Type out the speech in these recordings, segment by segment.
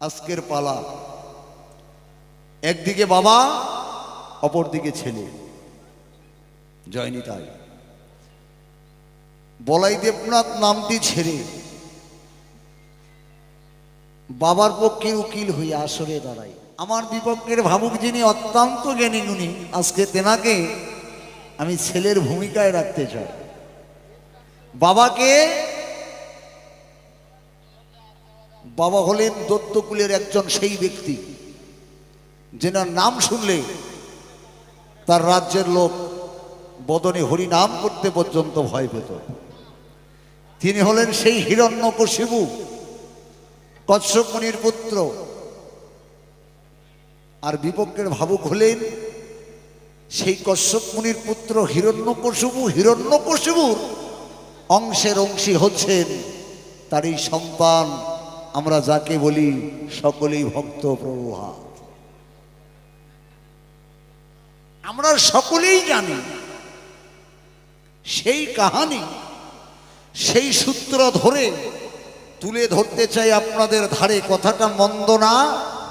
আজকের পালা, একদিকে বাবা অপরদিকে ছেলে। জয়নিতাই। বলাই দেবনাথ নামটি ছেড়ে বাবার পক্ষে উকিল হইয়া আসরে দাঁড়াই। আমার বিপক্ষের ভাবুক যিনি অত্যন্ত জ্ঞানী গুণী, আজকে তেনাকে আমি ছেলের ভূমিকায় রাখতে চাই। বাবাকে, বাবা হলেন দত্তকুলের একজন সেই ব্যক্তি যেনার নাম শুনলে তার রাজ্যের লোক বদনে হরি নাম করতে পর্যন্ত ভয় পেত। তিনি হলেন সেই হিরণ্যকশিপু, কশ্যপ মুনির পুত্র। আর বিপক্ষের ভাবুক হলেন সেই কশ্যপ মুনির পুত্র হিরণ্যকশিপু। হিরণ্যকশিপুর অংশের অংশী হচ্ছেন তার এই সন্তান, আমরা যাকে বলি সকলেই ভক্ত প্রহ্লাদ। আমরা সকলেই জানি সেই কাহিনী, সেই সূত্র ধরে তুলে ধরতে চাই আপনাদের ধারে। কথাটা মন্দ না,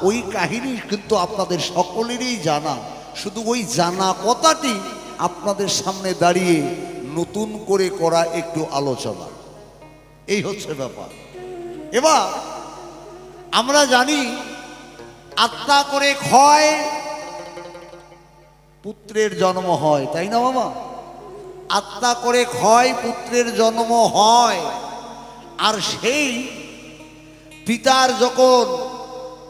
ওই কাহিনী কিন্তু আপনাদের সকলেরই জানা, শুধু ওই জানা কথাটি আপনাদের সামনে দাঁড়িয়ে নতুন করে করা একটু আলোচনা, এই হচ্ছে ব্যাপার। এবার আমরা জানি আত্মা করে ক্ষয় পুত্রের জন্ম হয়, তাই না বাবা? আত্মা করে ক্ষয় পুত্রের জন্ম হয়। আর সেই পিতার যখন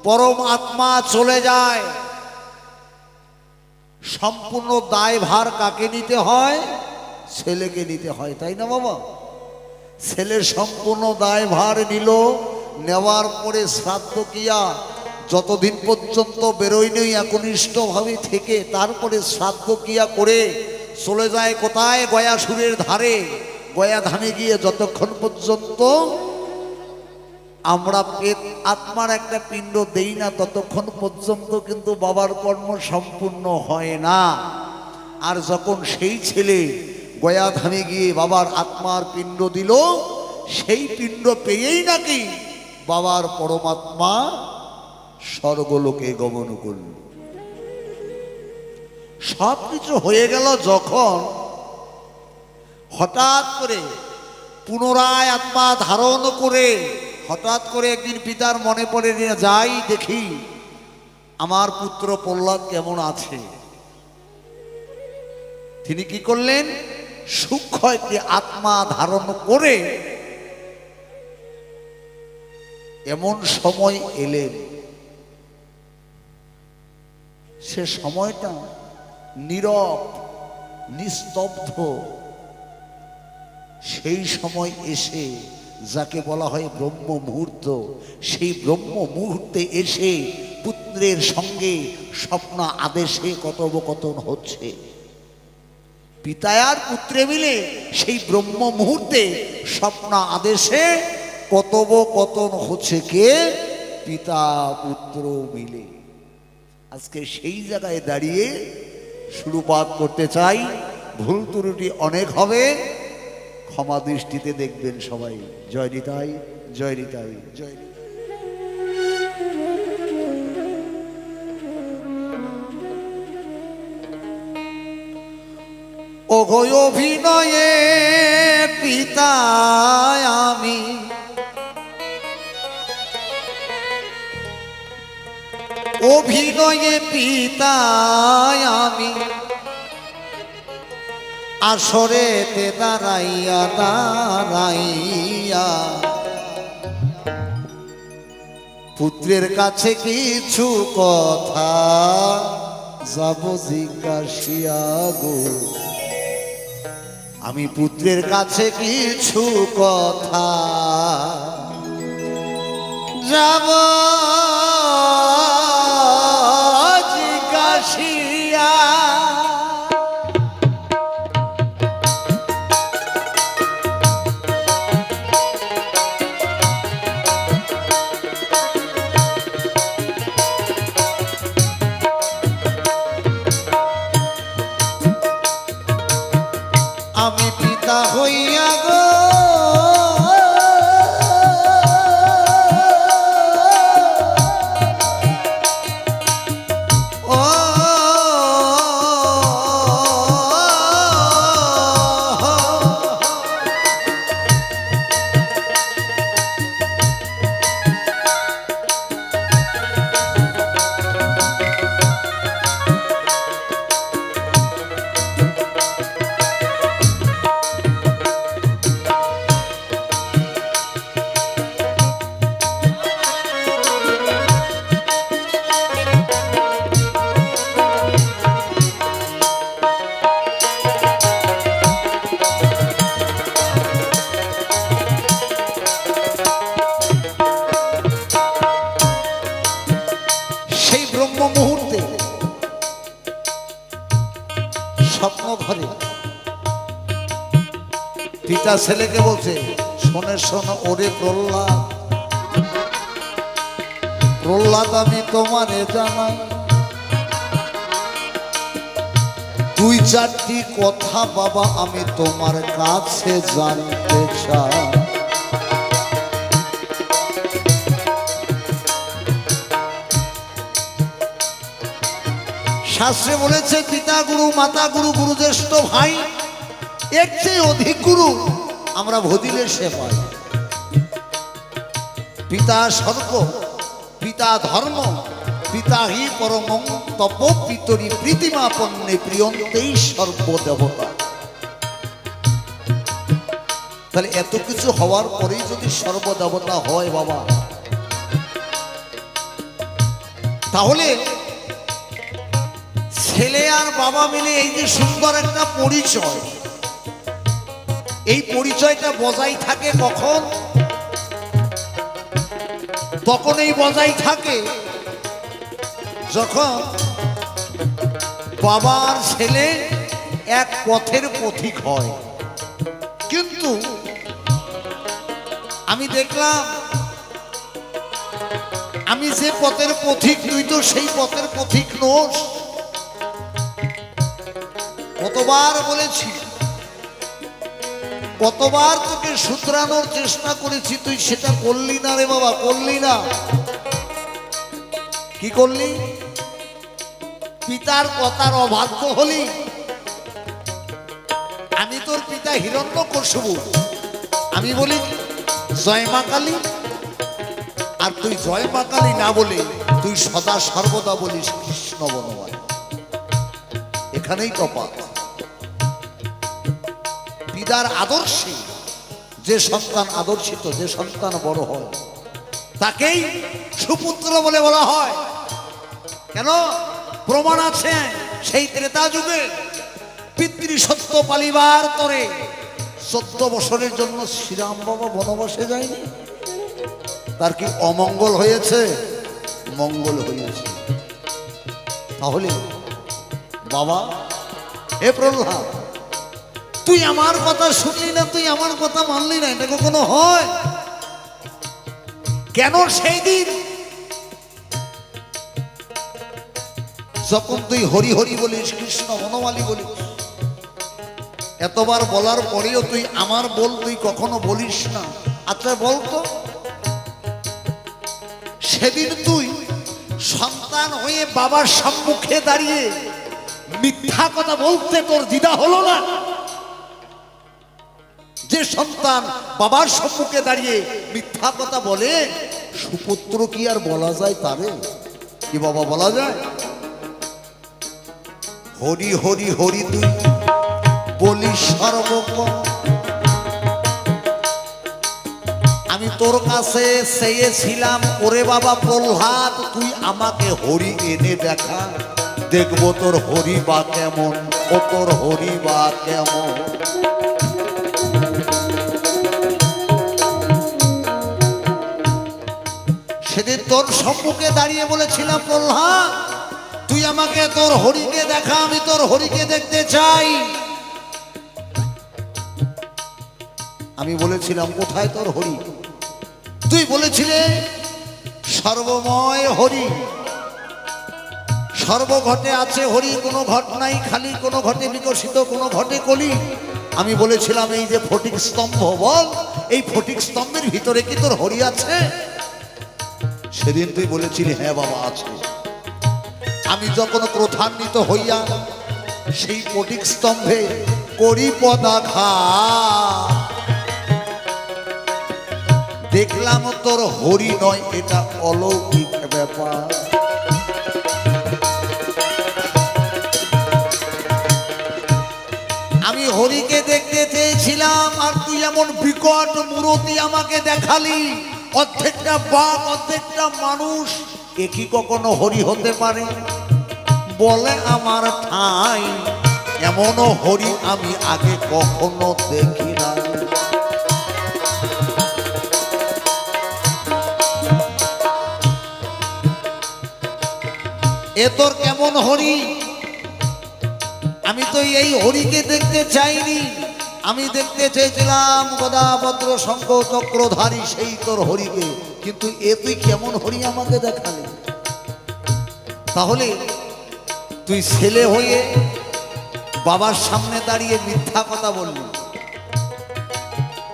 পরম আত্মা চলে যায়, সম্পূর্ণ দায়ভার কাকে নিতে হয়? ছেলেকে নিতে হয়, তাই না বাবা? ছেলের সম্পূর্ণ দায়ভার নিল। নেওয়ার পরে শ্রাদ্ধ কিয়া যতদিন পর্যন্ত বেরোয়নি একনিষ্ঠভাবে থেকে, তারপরে শ্রাদ্ধ কিয়া করে চলে যায় কোথায়? গয়াসুরের ধারে। গয়া ধামে গিয়ে যতক্ষণ পর্যন্ত আমরা আত্মার একটা পিণ্ড দেই না, ততক্ষণ পর্যন্ত কিন্তু বাবার কর্ম সম্পূর্ণ হয় না। আর যখন সেই ছেলে গয়া ধামে গিয়ে বাবার আত্মার পিণ্ড দিল, সেই পিণ্ড পেয়েই নাকি বাবার পরমাত্মা স্বর্গলোকে গমন করল। সব কিছু হয়ে গেল যখন হঠাৎ করে পুনরায় আত্মা ধারণ করে হঠাৎ করে একদিন পিতার মনে পড়ে নিয়ে যাই দেখি আমার পুত্র প্রহ্লাদ কেমন আছে। তিনি কি করলেন? সূক্ষ্ম একটি আত্মা ধারণ করে এমন সময় এলেন, সে সময়টা নীরব নিস্তব্ধ। সেই সময় এসে যাকে বলা হয় ব্রহ্ম মুহূর্ত, সেই ব্রহ্ম মুহূর্তে এসে পুত্রের সঙ্গে স্বপ্ন আদেশে কথোপকথন হচ্ছে। পিতা আর পুত্রে মিলে সেই ব্রহ্ম মুহূর্তে স্বপ্ন আদেশে কথোপকথন হচ্ছে। কে? পিতা পুত্র মিলে। আজকে সেই জায়গায় দাঁড়িয়ে শুরুপাত করতে চাই। ভুল ত্রুটি অনেক হবে, ক্ষমা দৃষ্টিতে দেখবেন সবাই। জয় নিতাই, জয় নিতাই, জয়। ওগো অভিনয়ে পিতা আমি, অভিনয়ে পিতা আমি, আসরেতে দাঁড়াইয়া দাঁড়াইয়া পুত্রের কাছে কিছু কথা যাব জিজ্ঞাসিয়া গো। আমি পুত্রের কাছে কিছু কথা যাব জিজ্ঞাসিয়া। আমি পিতা হইয়া গো ব্রহ্ম মুহূর্তে স্বপ্ন ঘরে পিতা ছেলেকে বলছে, শোনে শোনো ওরে প্রহ্লাদ, প্রহ্লাদ আমি তোমারে জানাই দুই চারটি কথা বাবা আমি তোমার কাছে জানতে চাই। শাস্ত্রে বলেছে পিতা গুরু, মাতা গুরু, গুরু জ্যেষ্ঠ ভাই, এর চেয়ে অধিক গুরু আমরা ভজিলে সে পাই। পিতা স্বর্গ, পিতা ধর্ম, পিতা হি পরম তপ পিতরি প্রীতিমাপন্নে প্রিয়ন্তেই সর্বদেবতা। তাহলে এত কিছু হওয়ার পরেই যদি সর্বদেবতা হয় বাবা, তাহলে ছেলে আর বাবা মিলে এই যে সুন্দর একটা পরিচয়, এই পরিচয়টা বজায় থাকে কখন? তখন এই বজায় থাকে যখন বাবার ছেলে এক পথের পথিক হয়। কিন্তু আমি দেখলাম আমি যে পথের পথিক, তুই তো সেই পথের পথিক নোস। কতবার বলেছি, কতবার তোকে শুধরানোর চেষ্টা করেছি, তুই সেটা করলি না রে বাবা, করলি না। কি করলি? পিতার কথার অবাধ্য হলি। আমি তোর পিতা হিরণ্যকশিপু, আমি বলি জয় মা কালী, আর তুই জয় মা কালী না বলে তুই সদা সর্বদা বলিস কৃষ্ণ বনবায়। এখানেই তফাৎ। পিতার আদর্শে যে সন্তান আদর্শিত, যে সন্তান বড় হয়, তাকেই সুপুত্র বলে বলা হয়। কেন? প্রমাণ আছে সেই ত্রেতা যুগে পিতৃ সত্য পালিবার তরে 14 বছরের জন্য শ্রীরাম বাবা বনবাসে যায়নি। তার কি অমঙ্গল হয়েছে? মঙ্গল হয়েছে। তাহলে বাবা, হে প্রহ্লাদ, তুই আমার কথা শুনলি না, তুই আমার কথা মানলি না, এটা কখনো হয়? কেন সেই দিন যখন তুই হরি হরি বলিস, কৃষ্ণ বনমালী বলিস, এতবার বলার পরেও তুই আমার বল তুই কখনো বলিস না? আচ্ছা বলতো, সেদিন তুই সন্তান হয়ে বাবার সম্মুখে দাঁড়িয়ে মিথ্যা কথা বলতে তোর দ্বিধা হলো না? যে সন্তান বাবার সম্মুখে দাঁড়িয়ে মিথ্যা কথা বলে, সুপুত্র কি আর বলা যায় তারে? কি বাবা বলা যায়? হরি হরি হরি তুই বলিস সর্বক্ষণ। আমি তোর কাছে চেয়েছিলাম, ওরে বাবা প্রহ্লাদ, তুই আমাকে হরি এনে দেখা, দেখবো তোর হরি বা কেমন, ও তোর হরি বা কেমন। সেদিন তোর সম্মুখে দাঁড়িয়ে বলেছিলাম, প্রহ্লাদ তুই আমাকে তোর হরিকে দেখা, আমি তোর হরিকে দেখতে চাই। আমি বলেছিলাম, কোথায় তোর হরি? তুই বলেছিলে সর্বময় হরি, সর্বঘটে আছে হরি, কোনো ঘট নাই খালি, কোনো ঘটে বিকশিত, কোনো ঘটে কলি। আমি বলেছিলাম, এই যে ফটিক স্তম্ভ, বল এই ফটিক স্তম্ভের ভিতরে কি তোর হরি আছে? সেদিন তুই বলেছিলি, হ্যাঁ বাবা আছে। আমি যখন ক্রোধান্বিত হইয়া সেই ফটিক স্তম্ভে করি পদাঘা, দেখলাম তোর হরি নয়, এটা অলৌকিক ব্যাপার। আমি হরিকে দেখতে চেয়েছিলাম, আর তুই এমন বিকট মূরতি আমাকে দেখালি, অর্ধেকটা বাঘ অর্ধেকটা মানুষ। এ কি কখনো হরি হতে পারে? বলে আমার ঠাই, এমনও হরি আমি আগে কখনো দেখি না। এ তোর কেমন হরি? আমি তো এই হরিকে দেখতে চাইনি, আমি দেখতে চেয়েছিলাম গদা পদ্র শঙ্খ চক্রধারী সেই তোর হরিকে, কিন্তু এ তুই কেমন হরি আমাকে দেখালি? তাহলে তুই ছেলে হয়ে বাবার সামনে দাঁড়িয়ে মিথ্যা কথা বললি,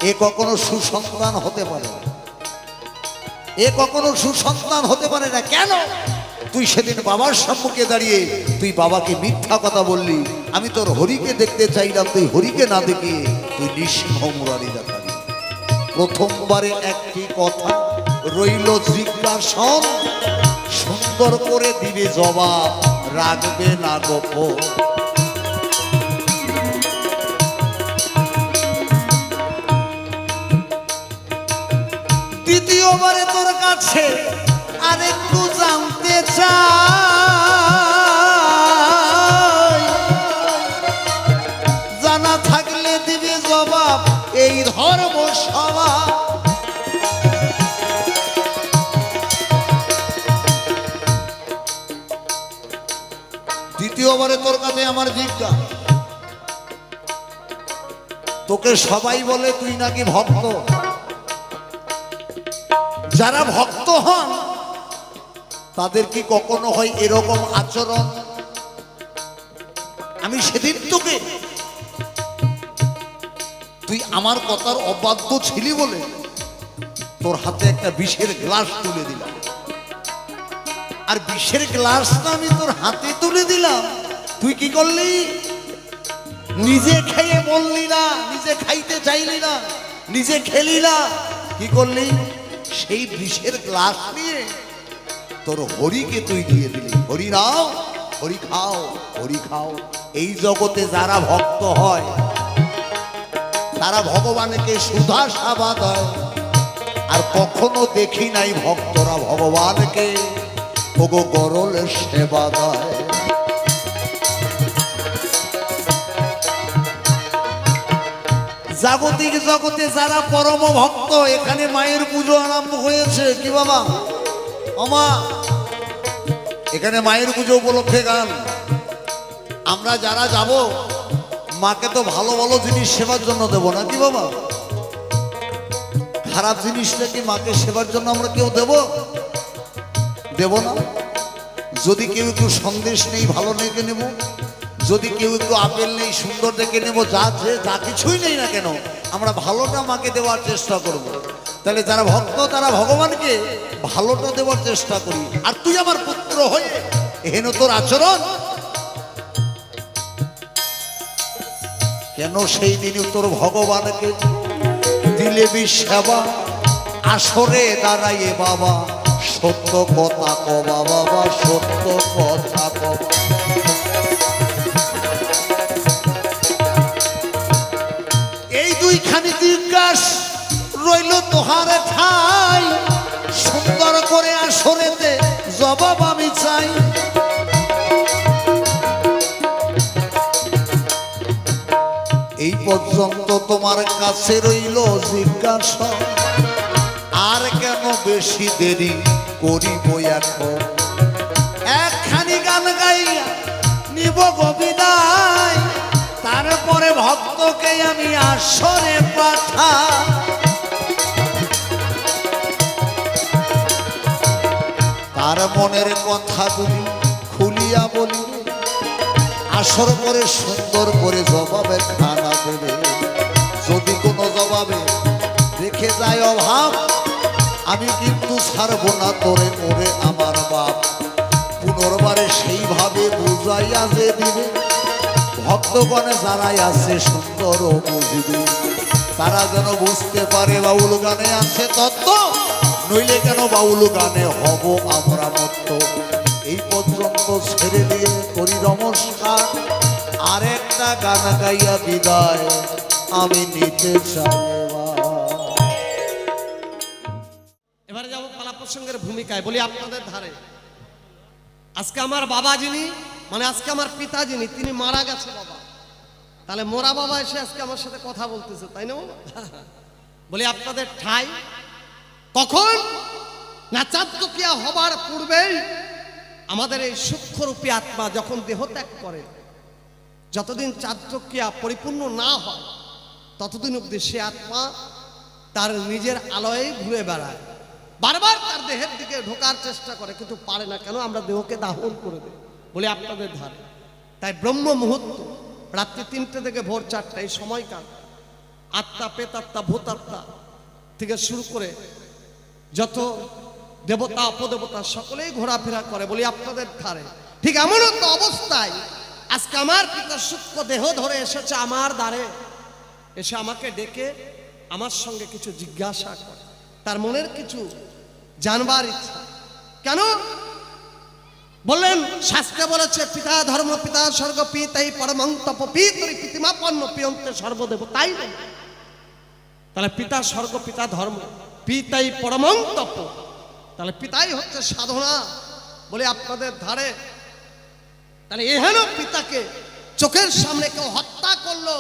এ কখনো সুসন্তান হতে পারে না, এ কখনো সুসন্তান হতে পারে না। কেন? তুই সেদিন বাবার সম্মুখে দাঁড়িয়ে তুই বাবাকে মিথ্যা কথা বললি, আমি তোর হরিকে দেখতে চাইলাম, তুই হরিকে না দেখিয়ে তুই নৃসিংহ মুরারি দেখালি। প্রথমবারে একটি কথা রইল জিজ্ঞাসন, সুন্দর করে দিবে জবাব, রাখবে না গোপন। দ্বিতীয়বারে তোর কাছে আরেকটু জানতে চাই, জানা থাকলে দিবে জবাব, এই ধর্ম সভা। দ্বিতীয়বারে তোর কাছে আমার জিজ্ঞাসা, তোকে সবাই বলে তুই নাকি ভক্ত, যারা ভক্ত হন তাদের কি কখনো হয় এরকম আচরণ? আমি সেদিন তোকে, তুই আমার কথার অবাধ্য ছিলি বলে তোর হাতে একটা বিষের গ্লাস তুলে দিলাম, আর বিষের গ্লাসটা আমি তোর হাতে তুলে দিলাম, তুই কি করলি? নিজে খেয়ে বললি না, নিজে খাইতে চাইলি না, নিজে খেলি না, কি করলি? সেই বিষের গ্লাস নিয়ে তোর হরিকে তুই দিয়ে দিলি। হরি নাও, হরি খাও, হরি খাও। এই জগতে যারা ভক্ত হয় তারা ভগবানকে সুধা সাবা দেয়, আর কখনো দেখি নাই ভক্তরা ভগবানকে ওগো গরল সেবা দেয়। জাগতিক জগতে যারা পরম ভক্ত, এখানে মায়ের পুজো আরম্ভ হয়েছে। কি বাবা? ওমা, এখানে মায়ের পুজো উপলক্ষে গান। আমরা যারা যাব মাকে তো ভালো ভালো জিনিস সেবার জন্য দেবো না, কি বাবা? খারাপ জিনিসটা কি মাকে সেবার জন্য আমরা কেউ দেব না? যদি কেউ একটু সন্দেশ নেই ভালো দেখে নেব, যদি কেউ একটু আপেল নেই সুন্দর দেখে নেব, যা কিছুই নেই না কেন আমরা ভালোটা মাকে দেওয়ার চেষ্টা করব। তাহলে যারা ভক্ত তারা ভগবানকে ভালোটা দেওয়ার চেষ্টা করি। আর তুই আমার পুত্র হয়ে হেন তোর আচরণ কেন? সেই দিন তোর ভগবানকে দিলে সেবা, আসরে দাঁড়াইয়ে বাবা সত্য কথা কবা, বাবা সত্য কথা কবা। এই দুইখানি জিজ্ঞাসা রইল তোহার ঠাই, সুন্দর করে আসরেতে জবাব আমি চাই। এই পর্যন্ত তোমার কাছে রইল জিজ্ঞাসা, আর কেন বেশি দেরি করিব এখন? একখানি গান গাইয়া নিব বিদায়, তারপরে ভক্তকে আমি আসরে পাঠা। তার মনের কথাগুলি খুলিয়া বলি, আসর করে সুন্দর করে জবাবে খানা দেবে। যদি কোনো জবাবে রেখে যায় অভাব, আমি কিন্তু ছাড়বো না তোরে, ওরে আমার বাপ। পুনর্বারে সেইভাবে বুঝাইয়া যে দিবে, ভক্তগণে যারাই আছে সুন্দর ও বুঝিবে, তারা যেন বুঝতে পারে বাউল গানে আছে তত্ত্ব, নইলে কেন বাউল গানে হব আমরা মত্ত। এই পর্যন্ত ছেড়ে দিয়ে করি নমস্কার, আরেকটা গান গাইয়া বিদায় আমি নিতে চাই। এবারে যাবো পালা প্রসঙ্গের ভূমিকায়। বলি আপনাদের ধারে আজকে আমার বাবা যিনি, মানে আজকে আমার পিতা যিনি, তিনি মারা গেছে বাবা। তাহলে মোরা বাবা এসে আজকে আমার সাথে কথা বলতেছে, তাই না বাবা? বলি আপনাদের ঠাই কখন না চাঁদকিয়া হবার পূর্বেই আমাদের এই সূক্ষ্মরূপী আত্মা যখন দেহ ত্যাগ করে, যতদিন চার্যক্রিয়া পরিপূর্ণ না হয় ততদিন অবধি সে আত্মা তার নিজের আলয়ে ঘুরে বেড়ায়, বারবার তার দেহের দিকে ঢোকার চেষ্টা করে, কিন্তু পারে না। কেন? আমরা দেহকে দাহন করে দিই বলে আপনাদের ধারে। তাই ব্রহ্ম মুহূর্ত রাত্রি 3টে থেকে ভোর 4টা এই সময়কাল আত্মা, প্রেতাত্মা, ভূতাত্মা থেকে শুরু করে যত দেবতা অপদেবতা সকলেই ঘোরাফেরা করে বলি আপনাদের ধারে। ঠিক এমন একটা অবস্থায় আজকে আমার পিতা সূক্ষ্ম দেহ ধরে এসেছে আমার দ্বারে, এসে আমাকে ডেকে আমার সঙ্গে কিছু জিজ্ঞাসা করে, তার মনের কিছু জানবার ইচ্ছা। কেন? বললেন শাস্ত্রে বলেছে পিতা ধর্ম পিতা স্বর্গ পিতাই পরমং তপ পিতরি পিতিমাপন্ন পিয়ন্তে সর্বদেব। তাই না? তাহলে পিতা স্বর্গ, পিতা ধর্ম, পিতাই পরমং তপ, তাহলে পিতাই হচ্ছে সাধনা বলে আপনাদের ধারে। তাহলে এহেন পিতাকে চোখের সামনে কেউ হত্যা করলো,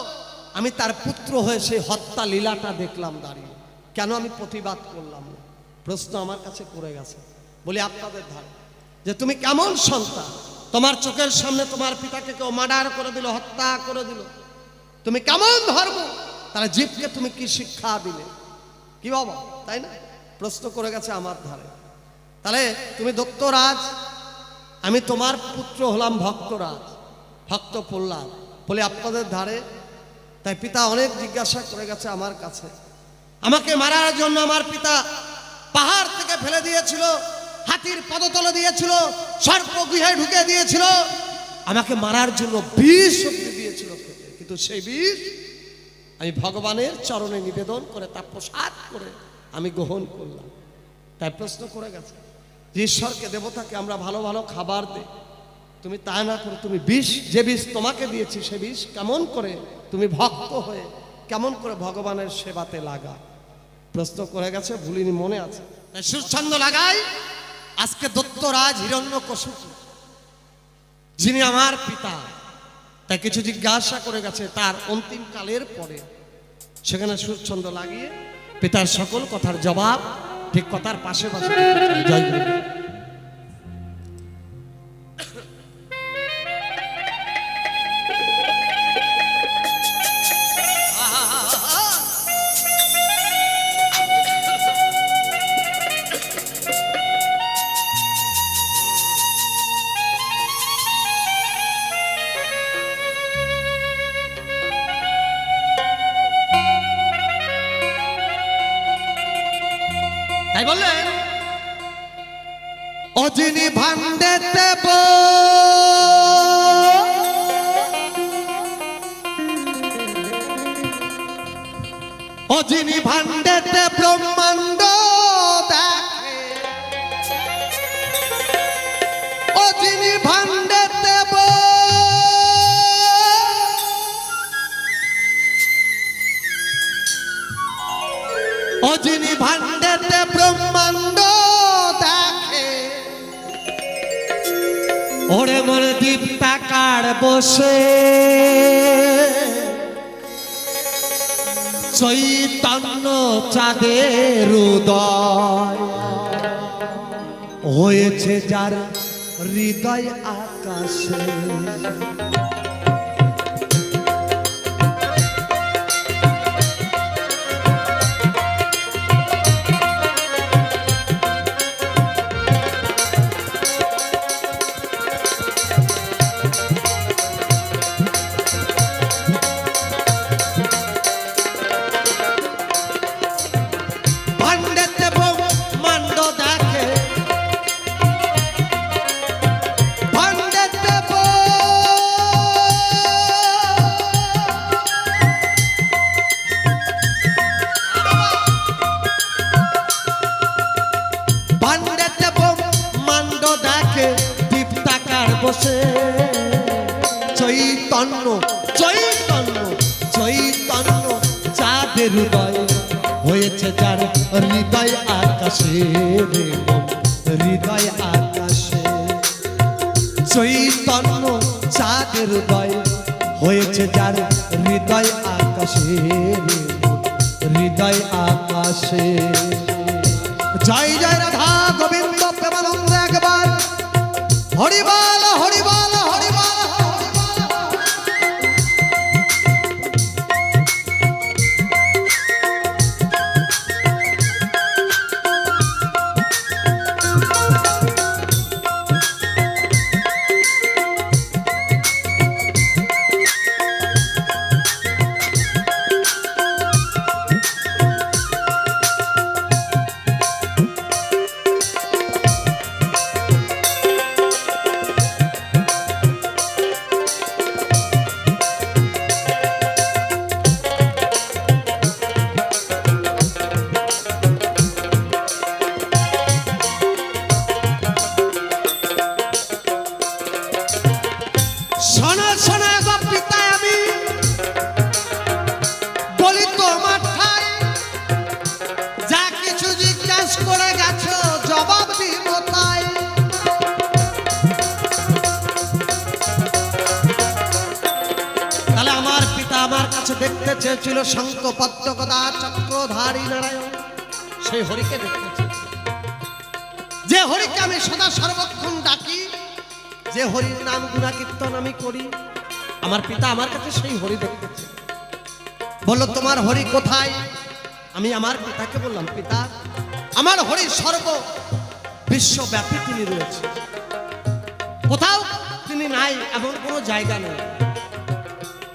আমি তার পুত্র হয়ে সেই হত্যা লীলাটা দেখলাম দাঁড়িয়ে। কেন আমি প্রতিবাদ করলাম না? প্রশ্ন আমার কাছে করে গেছে বলি আপনাদের ধারে যে তুমি কেমন সন্তান, তোমার চোখের সামনে তোমার পিতাকে কেউ মার্ডার করে দিল, হত্যা করে দিল, তুমি কেমন ধর্ম, তাহলে জীবকে তুমি কি শিক্ষা দিলে? কি বাবা, তাই না? প্রশ্ন করে গেছে আমার ধারে। তাহলে তুমি দত্তরাজ, আমি তোমার পুত্র হলাম ভক্তরাজ, ভক্ত প্রহ্লাদ বলে আপনাদের ধারে। তাই পিতা অনেক জিজ্ঞাসা করে গেছে আমার কাছে। আমাকে মারার জন্য আমার পিতা পাহাড় থেকে ফেলে দিয়েছিল, হাতির পদতলে দিয়েছিল, সর্পগৃহে ঢুকে দিয়েছিল, আমাকে মারার জন্য বিষ অব্দি দিয়েছিল খেতে, কিন্তু সেই বিষ আমি ভগবানের চরণে নিবেদন করে তা প্রসাদ করে আমি গ্রহণ করলাম। তাই প্রশ্ন করে গেছে যে ঈশ্বরকে, দেবতাকে আমরা ভালো ভালো খাবার দেই, তুমি তা না করে তুমি বিষ, যে বিষ তোমাকে দিয়েছি সে বিষ কেমন করে তুমি ভক্ত হয়ে কেমন করে ভগবানের সেবাতে লাগা? প্রশ্ন করে গেছে, ভুলিনি, মনে আছে। তাই সুরছন্দ লাগাই আজকে দত্তরাজ হিরণ্যকশিপু যিনি আমার পিতা, তাই কিছু জিজ্ঞাসা করে গেছে তার অন্তিম কালের পরে, সেখানে সুরছন্দ লাগিয়ে পিতার সকল কথার জবাব ঠিক কথার পাশে পাশে। জয় গুরু। তাই বললেন অজিনি ভান্ডে দেব, অজিনি ভান্ডে ব্রহ্মাণ্ড দেখে, অজিনি ভান্ডে দেব, অজিনি ভান্ডেতে ব্রহ্মাণ্ড দেখে, ওরে মোরে দীপ্তাকার বসে চৈতন্য চাঁদের উদয় হয়েছে যার হৃদয় আকাশে। বসে চৈতন্য চৈতন্য চৈতন্য চাঁদের হৃদয় হয়েছে যার হৃদয় আকাশে, হৃদয় আকাশে চৈতন্য চাঁদের হৃদয় হয়েছে যার হৃদয় আকাশে, হৃদয় আকাশে। জয় জয় রাধা গোবিন্দ প্রেমানন্দ একবার হরিবল হরিবল হরিবল। শোনো শোনো গো পিতা, আমি বলি তোমার ঠাই, যা কিছু জিজ্ঞাস করে গেছো জবাব দিব তাই। তাহলে আমার পিতা আমার কাছে দেখতে চেয়েছিল শঙ্খ পদ্ম গদা চক্রধারী নারায়ণ, সেই হরিকে দেখতে চেয়েছিল, যে হরিকে আমি সদা সর্বক্ষণ ডাকি, যে হরির নাম গুণা কীর্তন আমি করি। আমার পিতা আমার কাছে সেই হরি দেখতেছে। বললো তোমার হরি কোথায়? আমি আমার পিতাকে বললাম, পিতা আমার হরি সর্ব বিশ্বব্যাপী তিনি রয়েছে, কোথাও তিনি নাই এমন কোনো জায়গা নেই।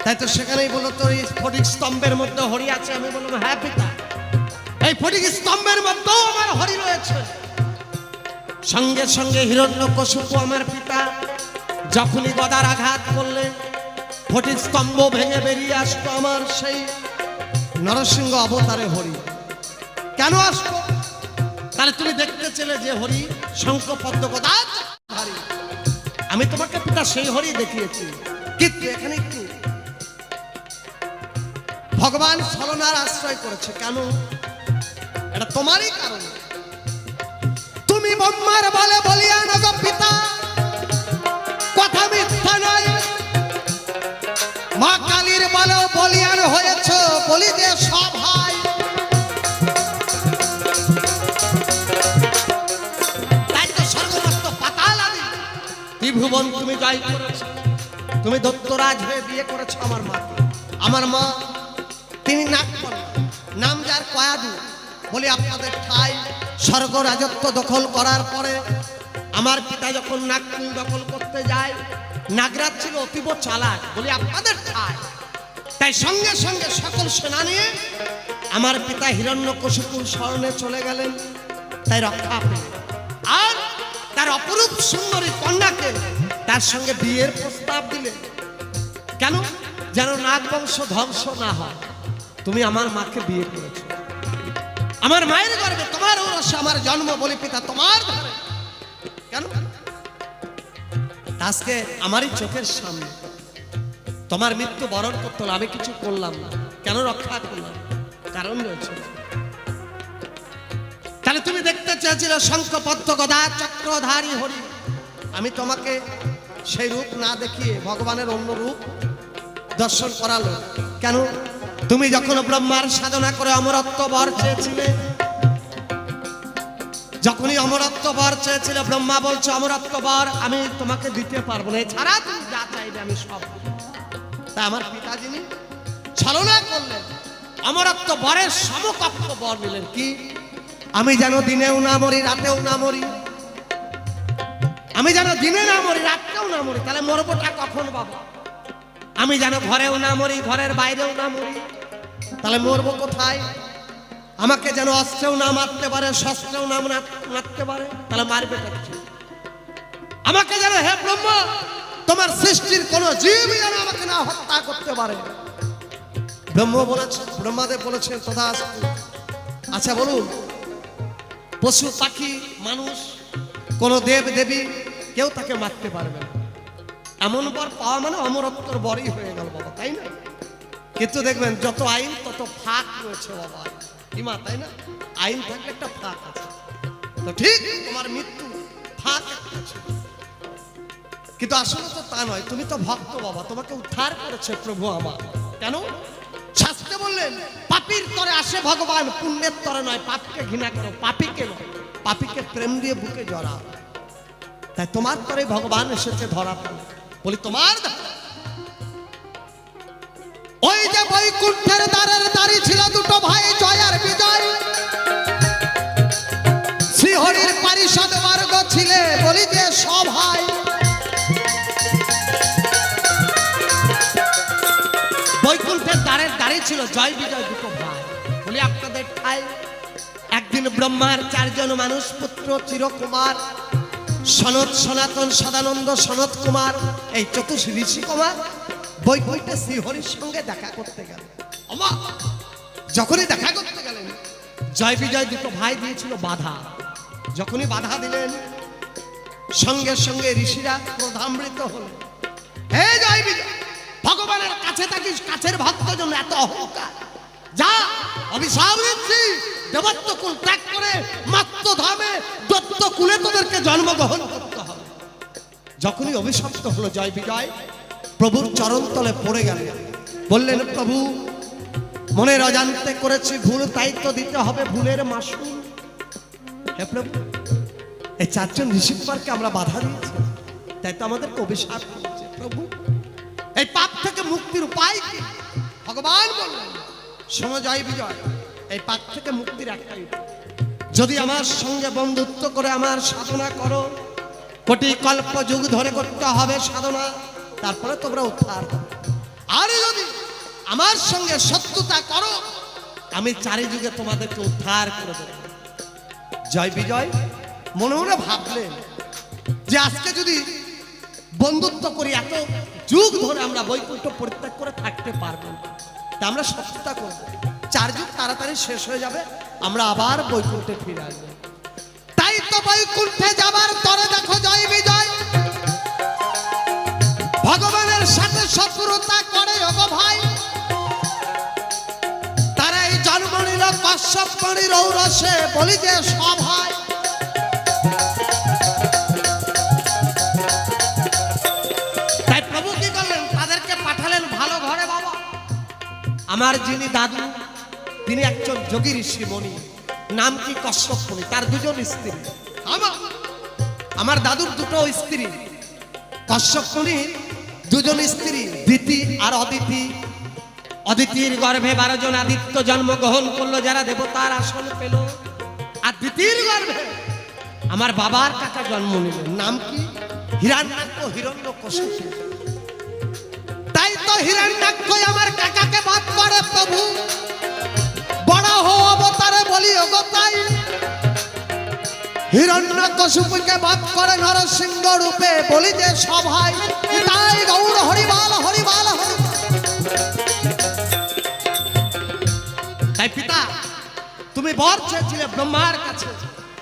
তাই তো সেখানেই বললো তোর এই ফটিক স্তম্ভের মধ্যে হরি আছে। আমি বললাম হ্যাঁ পিতা, এই ফটিক স্তম্ভের মধ্যেও আমার হরি রয়েছে। সঙ্গে সঙ্গে হিরণ্যকশিপু আমার পিতা যখনই গদার আঘাত করলে ফটিক স্তম্ভ ভেঙে বেরিয়ে আসতো আমার সেই নরসিংহ অবতারে হরি। কেন আসতো? তাহলে তুমি দেখতে চেলে যে হরি শঙ্খ পদ্ম গদা চক্রধারী, আমি তোমাকে পিতা সেই হরি দেখিয়েছি। কিন্তু এখানে একটু ভগবান ছলনার আশ্রয় করেছে। কেন? এটা তোমারই কারণ। তুমি ব্রহ্মার বলে বলিয়ান গো পিতা, কথা মিথ্যা নয়। মা কালীর বলে বলিয়ান হয়েছ, বলি দে সভায়। তাই তো সর্বমস্ত পাতাল আদি ত্রিভুবন তুমি জয় করেছ। তুমি দত্তরাজ হয়ে বিয়ে করেছ আমার মাকে। আমার মা তিনি নাগকন্যা, নাম যার কয়াদু। বলি আপনাদের ঠাই স্বর্গ রাজত্ব দখল করার পরে আমার পিতা যখন নাগপুর দখল করতে যায়, নাগরাজ ছিল অতীব চালাক। বলি আপনাদের ঠাই, তাই সঙ্গে সঙ্গে সকল সেনা নিয়ে আমার পিতা হিরণ্যকশিপুর শরণে চলে গেলেন, তাই রক্ষা পেলেন। আর তার অপরূপ সুন্দরী কন্যাকে তার সঙ্গে বিয়ের প্রস্তাব দিলেন। কেন? যেন নাগবংশ ধ্বংস না হয়। তুমি আমার মাকে বিয়ে করেছো, আমার মায়ের গর্ভে তোমার ঔরসে আমার জন্ম। বলি পিতা তোমার ধরে কেন? আজকে আমারই চোখের সামনে তোমার মৃত্যু বরণ করতে হলো, আমি কিছু করলাম না। কেন রক্ষা করলাম? কারণ রয়েছে। তাহলে তুমি দেখতে চেয়েছিলে শঙ্খ পদ্ম গদা চক্রধারী হরি, আমি তোমাকে সেই রূপ না দেখিয়ে ভগবানের অন্য রূপ দর্শন করালো। কেন? তুমি যখন ব্রহ্মার সাধনা করে অমরত্ব বর চেয়েছিলে, যখনই অমরত্ব বর চেয়েছিলে, ব্রহ্মা বলছে অমরত্ব বর আমি তোমাকে দিতে পারবো না, এছাড়া তুমি যা চাইবে আমি সব। তা আমার পিতা যিনি ছলনা করলেন, অমরত্ব বরের সমকক্ষ বর নিলেন। কি? আমি যেন দিনেও না মরি, রাতেও না মরি। আমি যেন দিনে না মরি, রাতেও না মরি। তাহলে মরবোটা কখন বাবা? আমি যেন ঘরেও না মরি, ঘরের বাইরেও না মরি। তাহলে মরবো কোথায়? আমাকে যেন অস্ত্রেও না মারতে পারে, শস্ত্রেও না মারতে পারে। তাহলে মারবে কি? আমাকে যেন হে ব্রহ্মা তোমার সৃষ্টির কোন জীব যেন আমাকে না হত্যা করতে পারে। ব্রহ্মাদেব বলেছেন তথাস্তু। আচ্ছা বলুন, পশু পাখি মানুষ কোন দেব দেবী কেউ তাকে মারতে পারবে না। এমন বর পাওয়া মানে অমরত্বর বরই হয়ে গেল বাবা, তাই না? কিন্তু দেখবেন যত আইন তত ফাঁক রয়েছে বাবা, ইমা, তাই না? আইন থাকলে একটা ফাঁক আছে। তো ঠিক তোমার মৃত্যু ফাঁক আছে, কিন্তু আসলে তো তা নয়। তুমি তো ভক্ত বাবা, তোমাকে উদ্ধার করেছে প্রভু আমার। কেন? শাস্ত্রে বললেন পাপীর তরে আসে ভগবান, পুণ্যের তরে নয়। পাপকে ঘৃণা করো, পাপীকে নয়। পাপীকে প্রেম দিয়ে বুকে জড়াও। তাই তোমার তরে ভগবান এসেছে ধরা তলে। বলি তোমার ওই যে বৈকুণ্ঠের দ্বারের দ্বারী ছিল দুটো ভাই জয় আর বিজয়, শ্রীহরির পারিষদ বর্গ ছিলে বলি যে সভায়। বৈকুণ্ঠের দ্বারের দ্বারী ছিল জয় বিজয় দুটো ভাই। বলি আপনাদের ঠাই একদিন ব্রহ্মার চারজন মানুষ পুত্র চিরকুমার, সনত সনাতন সদানন্দ সনত কুমার, এই চতুর্থ ঋষি কুমার বৈকুণ্ঠে শ্রীহরির সঙ্গে দেখা করতে গেল। অমা যখনই দেখা করতে গেলেন জয় বিজয় দুটো ভাই দিয়েছিল বাধা। যখনই বাধা দিলেন সঙ্গে সঙ্গে ঋষিরা ক্রোধামৃত হলেন। হে জয় বিজয়, ভগবানের কাছে থাকিস, কাছের ভক্ত জন্য এত অহংকার, যা অভিশাপ দিচ্ছি দেবত্ব কুল ত্যাগ করে মাত্র ধামে দত্ত কুলে তোদেরকে জন্মগ্রহণ করতে হবে। যখনই অভিশপ্ত হলো জয় বিজয় প্রভুর চরণ তলে পড়ে গেলেন, বললেন প্রভু মনের অজান্তে করেছি ভুল, তাই তো দিতে হবে ভুলের মাসুল। হে প্রভু, এই চারজন ঋষিকুমারকে আমরা বাধা দিয়েছি, তাই তো আমাদেরকে অভিশাপ দিয়েছে। প্রভু এই পাপ থেকে মুক্তির উপায় কি? ভগবান বললেন শোনো জয় বিজয়, এই পাপ থেকে মুক্তির একটাই উপায়, যদি আমার সঙ্গে বন্ধুত্ব করে আমার সাধনা করো, কোটি কল্প যুগ ধরে করতে হবে সাধনা, তারপরে তোমরা উদ্ধার হবে। আর যদি আমার সঙ্গে শত্রুতা করো, আমি চারিযুগে তোমাদেরকে উদ্ধার করে দেব। জয় বিজয় মনে মনে ভাবলেন যে আজকে যদি বন্ধুত্ব করি এত যুগ ধরে আমরা বৈকুণ্ঠ পরিত্যাগ করে থাকতে পারবো না, তা আমরা শত্রুতা করবো, 4 যুগ তাড়াতাড়ি শেষ হয়ে যাবে, আমরা আবার বৈকুণ্ঠে ফিরে আসবো। তাই তো বৈকুণ্ঠে যাবার তরে দেখো জয় বিজয় ভগবানের সাথে শত্রুতা করে ওগো ভাই। তারাই জন্ম নিল কশ্যপ মণির ঔরসে বলি যে সভায়। তাই প্রভু কি করলেন, তাদেরকে পাঠালেন ভালো ঘরে। বাবা আমার যিনি দাদু তিনি একজন যোগী ঋষি মণি, নাম কি কশ্যপ মণি, তার 2 জন স্ত্রী। আমার দাদুর 2টো স্ত্রী, কশ্যপ মণির 2 জন স্ত্রী দিতি আর অদিতি। অদিতির গর্ভে 12 জন আদিত্য জন্মগ্রহণ করলো, যারা দেবতার আসন পেল। আর দিতির গর্ভে আমার বাবার কাকা জন্ম নিলেন, নাম কি হিরণ্যাক্ষ হিরণ্যকশিপু। তাই তো হিরণ্যাক্ষ আমার কাকাকে বাদ করে প্রভু, বড় হো অবতারে বলি ওগো তাই। হিরণ্যকশিপুকে বাদ করে নরসিংহ রূপে বলি যে সভায়। তাই গৌর হরিবাল হরিবাল হরি। তাই পিতা তুমি বর চেয়েছিলে ব্রহ্মার কাছে,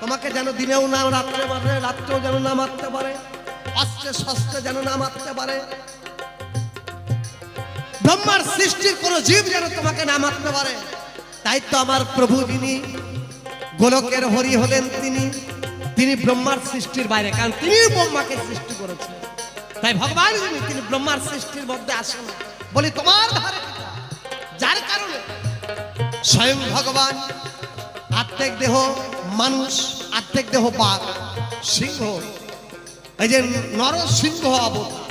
তোমাকে যেন দিনেও না রাত্রে মারে, রাত্রেও যেন না মারতে পারে, অস্ত্রে শস্ত্রে যেন না মারতে পারে, ব্রহ্মার সৃষ্টির কোন জীব যেন তোমাকে না মারতে পারে। তাই তো আমার প্রভু যিনি গোলকের হরি হলেন, তিনি ব্রহ্মার সৃষ্টির বাইরে, কারণ তিনি ব্রহ্মাকে সৃষ্টি করেছেন। তাই ভগবান তিনি ব্রহ্মার সৃষ্টির মধ্যে আসেন। বলি তোমার ধারে যার কারণে স্বয়ং ভগবান আত্মিক দেহ মানুষ, আত্মিক দেহ বাঘ, সিংহ, এই যে নরসিংহ অবতার।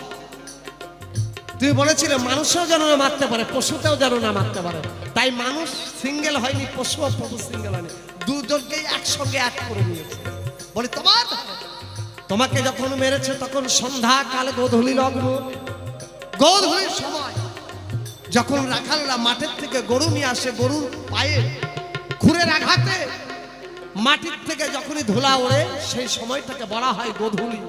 তুমি বলেছিলে মানুষও যেন না মারতে পারে, পশুতেও যেন না মারতে পারে। তাই মানুষ সিঙ্গেল হয়নি, পশু ও পশু সিঙ্গেল হয়নি, 2 জনকেই একসঙ্গে এক করে নিয়েছে। বলি তোমার তোমাকে যখন মেরেছে তখন সন্ধ্যাকাল গোধূলি লগ্ন, গোধূলির সময় যখন রাখালরা মাঠের থেকে গরু নিয়ে আসে, গরুর পায়ে খুরের আঘাতে মাটির থেকে যখনই ধুলা ওড়ে, সেই সময়টাকে বলা হয় গোধূলি।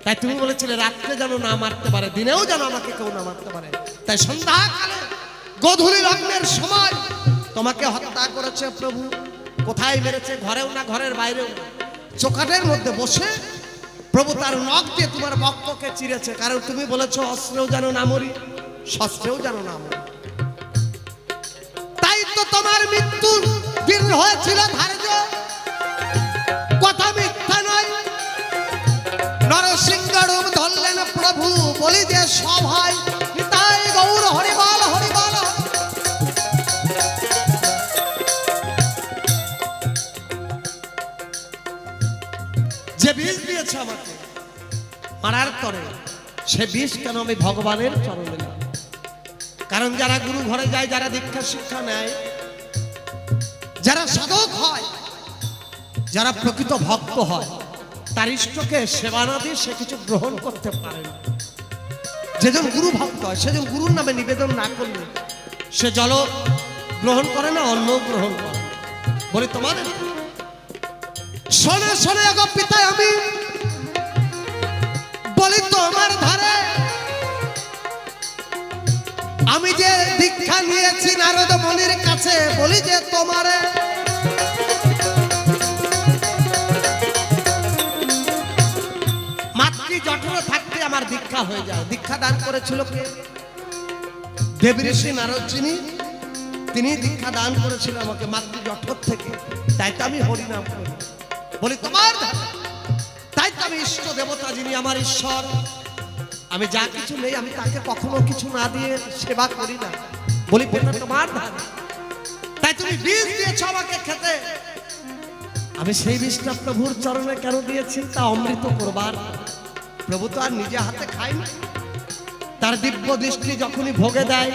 তাই তুমি বলেছিলে রাত্রে যেন না মারতে পারে, দিনেও যেন আমাকে কেউ না মারতে পারে। তাই সন্ধ্যাকালে গোধূলি লগ্নের সময় তোমাকে হত্যা করেছে প্রভু। কোথায় মেরেছে? ঘরেও না, ঘরের বাইরেও না, চোখাটের মধ্যে বসে প্রভু তার নখ দিয়ে তোমার বক্ষকে চিরেছে। কারণ তুমি বলেছো অস্ত্রেও যেন না মরি, শস্ত্রেও যেন না মরি। তাই তো তোমার মৃত্যুর দিন হয়েছিল ধার্য, কথা মিথ্যা নয়। নরসিংহ রূপ ধরলেন প্রভু বলি যে সভায়। তাই গৌর হরিবল হরিবল। যে বীর বিষ দিয়েছে আমাকে মারার তরে, সে বিষ কেন আমি ভগবানের চরণে দিলাম। কারণ যারা গুরু ঘরে যায়, যারা দীক্ষা শিক্ষা নেয়, যারা সাধক হয়, যারা প্রকৃত ভক্ত হয়, তার ইষ্টকে সেবা না দিয়ে সে কিছু গ্রহণ করতে পারে না। যেজন গুরু ভক্ত হয়, সেজন গুরুর নামে নিবেদন না করলে সে জল গ্রহণ করে না, অন্ন গ্রহণ করে। বলি তোমাদের শোনে শোনে গো পিতা, আমি বলি তোমার ধারে আমি যে দীক্ষা নিয়েছি নারদ মুনির কাছে, বলি যে তোমারে মাতৃ জঠরে থাকতে আমার দীক্ষা হয়ে যায়। দীক্ষা দান করেছিল কে? দেব ঋষি নারদ যিনি, তিনি দীক্ষা দান করেছিল আমাকে মাতৃ জঠর থেকে। তাই তো আমি হরিনাম করি। বলি তোমার ধারে, তাই তো আমি ইষ্ট দেবতা যিনি আমার ঈশ্বর, আমি যা কিছু নেই আমি তাকে কখনো কিছু না দিয়ে সেবা করি না। বলি পিতা তোমার ধারে, তাই তুমি বীজ দিয়েছ আমাকে খেতে, আমি সেই বিষটা প্রভুর চরণে কেন দিয়েছি? তা অমৃত করবার। প্রভু তো আর নিজে হাতে খায় না, তার দিব্য দৃষ্টি যখনই ভোগে দেয়,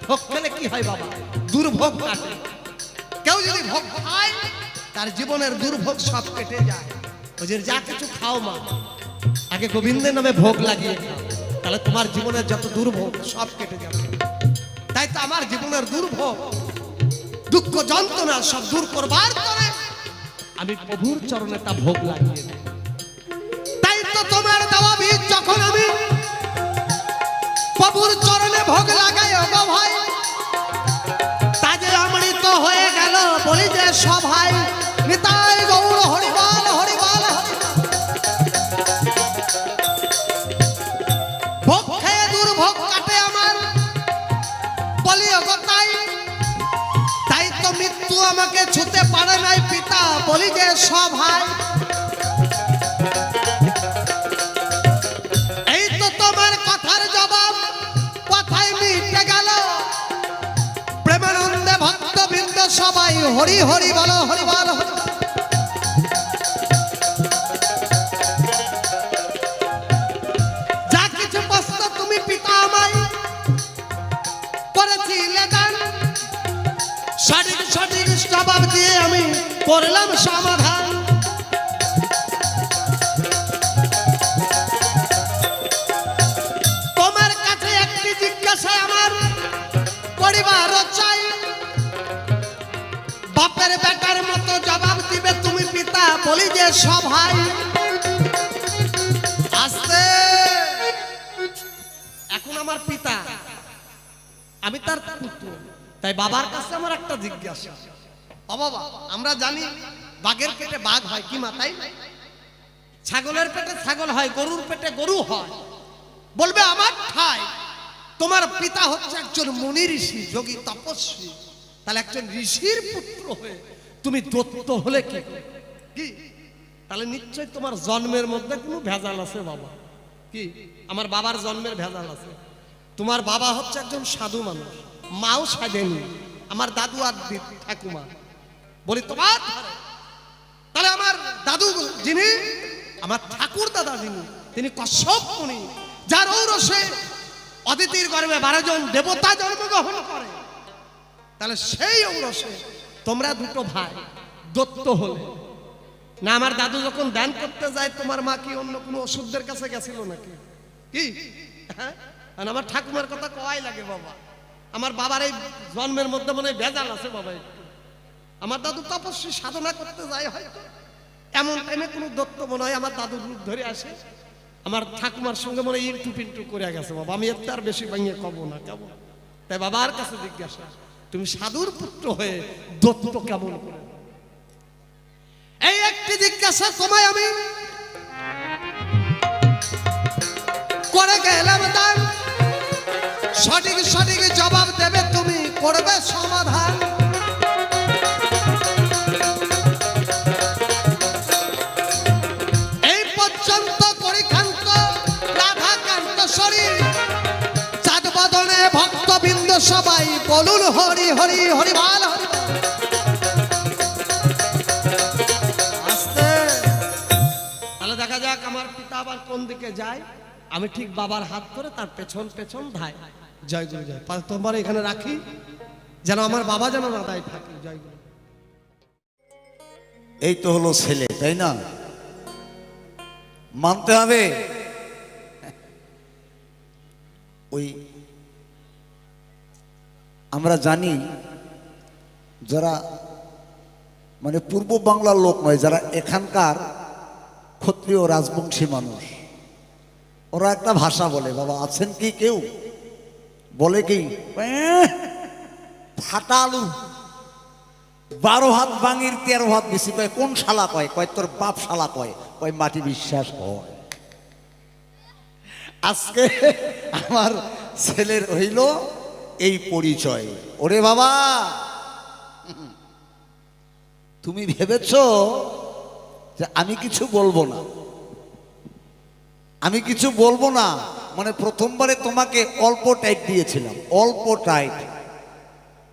ভোগ খেলে কি হয় বাবা? দুর্ভোগ কাটে। কেউ যদি ভোগ খায়, তার জীবনের দুর্ভোগ সব কেটে যায়। ওই যে যা কিছু খাও মা, আগে গোবিন্দের নামে ভোগ লাগিয়ে খাও, তাহলে তোমার জীবনের যত দুর্ভোগ সব কেটে যাবে। তাই তো আমার জীবনের দুর্ভোগ, দুঃখ যন্ত্রণা সব দূর করবার পরে আমি প্রভুর চরণে তা ভোগ লাগিয়ে দিই। তাই তো তোমার দেওয়া বীজ যখন আমি প্রভুর চরণে ভোগ লাগাই, গো ভাই, তা যে অমৃত হয়ে গেল। বলি যে সভাই নিতাই গৌর হরিবল হরিবল। ভোগ খেয়ে দুর্ভোগ কাটে আমার, বলি গো তাই, তাই তো মৃত্যু আমাকে ছুতে পারে নাই পিতা। বলি যে সভাই এই তো তোমার কথার জবাব, কথাই মিটে গেল। প্রেমানন্দে ভক্তবৃন্দ সবাই হরি হরি বলো, হরি বল। যা কিছু প্রশ্ন তুমি পিতা আমায় করেছিলে দান, সঠিক সঠিক জবাব দিয়ে আমি করলাম সমাধান। তোমার কাছে একটি জিজ্ঞাসা আমার পরিবার চাই, বাপের বেটার মতো জবাব দিবে তুমি পিতা। বলি যে সভাই আসতে, এখন আমার পিতা, আমি তার পুত্র, তাই বাবার কাছে আমার একটা জিজ্ঞাসা। ও বাবা, আমরা জানি বাঘের পেটে বাঘ হয়, কি মা তাই? ছাগলের পেটে ছাগল হয়, গরুর পেটে গরু হয়। বলবে আমার ঠাই, তোমার পিতা হচ্ছে একজন মুনি ঋষি, যোগী তপস্বী, তাহলে একজন ঋষির পুত্র হয়ে তুমি দত্ত হলে কি? তাহলে নিশ্চয় তোমার জন্মের মধ্যে কোনো ভেজাল আছে বাবা। কি আমার বাবার জন্মের ভেজাল আছে? তোমার বাবা হচ্ছে একজন সাধু মানুষ, মাও সাধেনি, আমার দাদু আর ঠাকুমা। বলি তোমার, তাহলে আমার দাদু যিনি, আমার ঠাকুর দাদা যিনি, তিনি কশ্যপ মুনি, যার ঔরসে অদিতির গর্ভে 12 জন দেবতা জন্মগ্রহণ করে। তাহলে সেই ঔরসে তোমরা দুটো ভাই দত্ত হলে না? আমার দাদু যখন দান করতে যায়, তোমার মা কি অন্য কোনো ওষুধের কাছে গেছিল নাকি? কি হ্যাঁ, আমার ঠাকুমার কথা কয় লাগে বাবা। আমার বাবার এই জন্মের মধ্যে মনে হয় ভেজাল আছে বাবা একটু। আমার দাদু তপস্বী, সাধনা করতে যায়, হয়তো এমন টাইমে কোনো দত্ত মনে হয় আমার দাদুর রূপ ধরে আসে, আমার ঠাকুমার সঙ্গে মনে হয় ইন্টু পিন্টু করে গেছে বাবা। আমি এর তার বেশি ভাঙিয়ে কব না, কেমন? তাই বাবার কাছে জিজ্ঞাসা, তুমি সাধুর পুত্র হয়ে দত্ত কেমন করে? এই একটি জিজ্ঞাসা তোমায় আমি করে গেলাম দান, সঠিক সঠিক জবাব দেবে তুমি, করবে সমাধান। এই পর্যন্ত করি কান্ত রাধা কান্ত শরীর, চাঁদ বদনে ভক্তবৃন্দ সবাই বলুন হরি হরি হরি বল। আসতে তাহলে দেখা যাক আমার পিতা আবার কোন দিকে যায়, আমি ঠিক বাবার হাত ধরে তার পেছন পেছন ধাই। জয় গুরু জয়। তোমার এখানে রাখি যেন আমার বাবা যেন না দায় থাকে। জয় গুরু। এই তো হলো ছেলে, তাই না? মানতে হবে। ওই আমরা জানি যারা মানে পূর্ব বাংলার লোক নয়, যারা এখানকার ক্ষত্রিয় রাজবংশী মানুষ, ওরা একটা ভাষা বলে। বাবা আছেন কি কেউ? বলে কি ফাটা আলু 12 হাত বাঙির 13 হাত বেশি কয়। কোন শালা কয়? কয় তোর বাপ শালা কয়। কয় মাটি বিশ্বাস হয়। আজকে আমার ছেলের হইল এই পরিচয়। ওরে বাবা, তুমি ভেবেছ যে আমি কিছু বলবো না, আমি কিছু বলবো না। মানে প্রথমবারে তোমাকে অল্প টাইট দিয়েছিলাম, অল্প টাইট।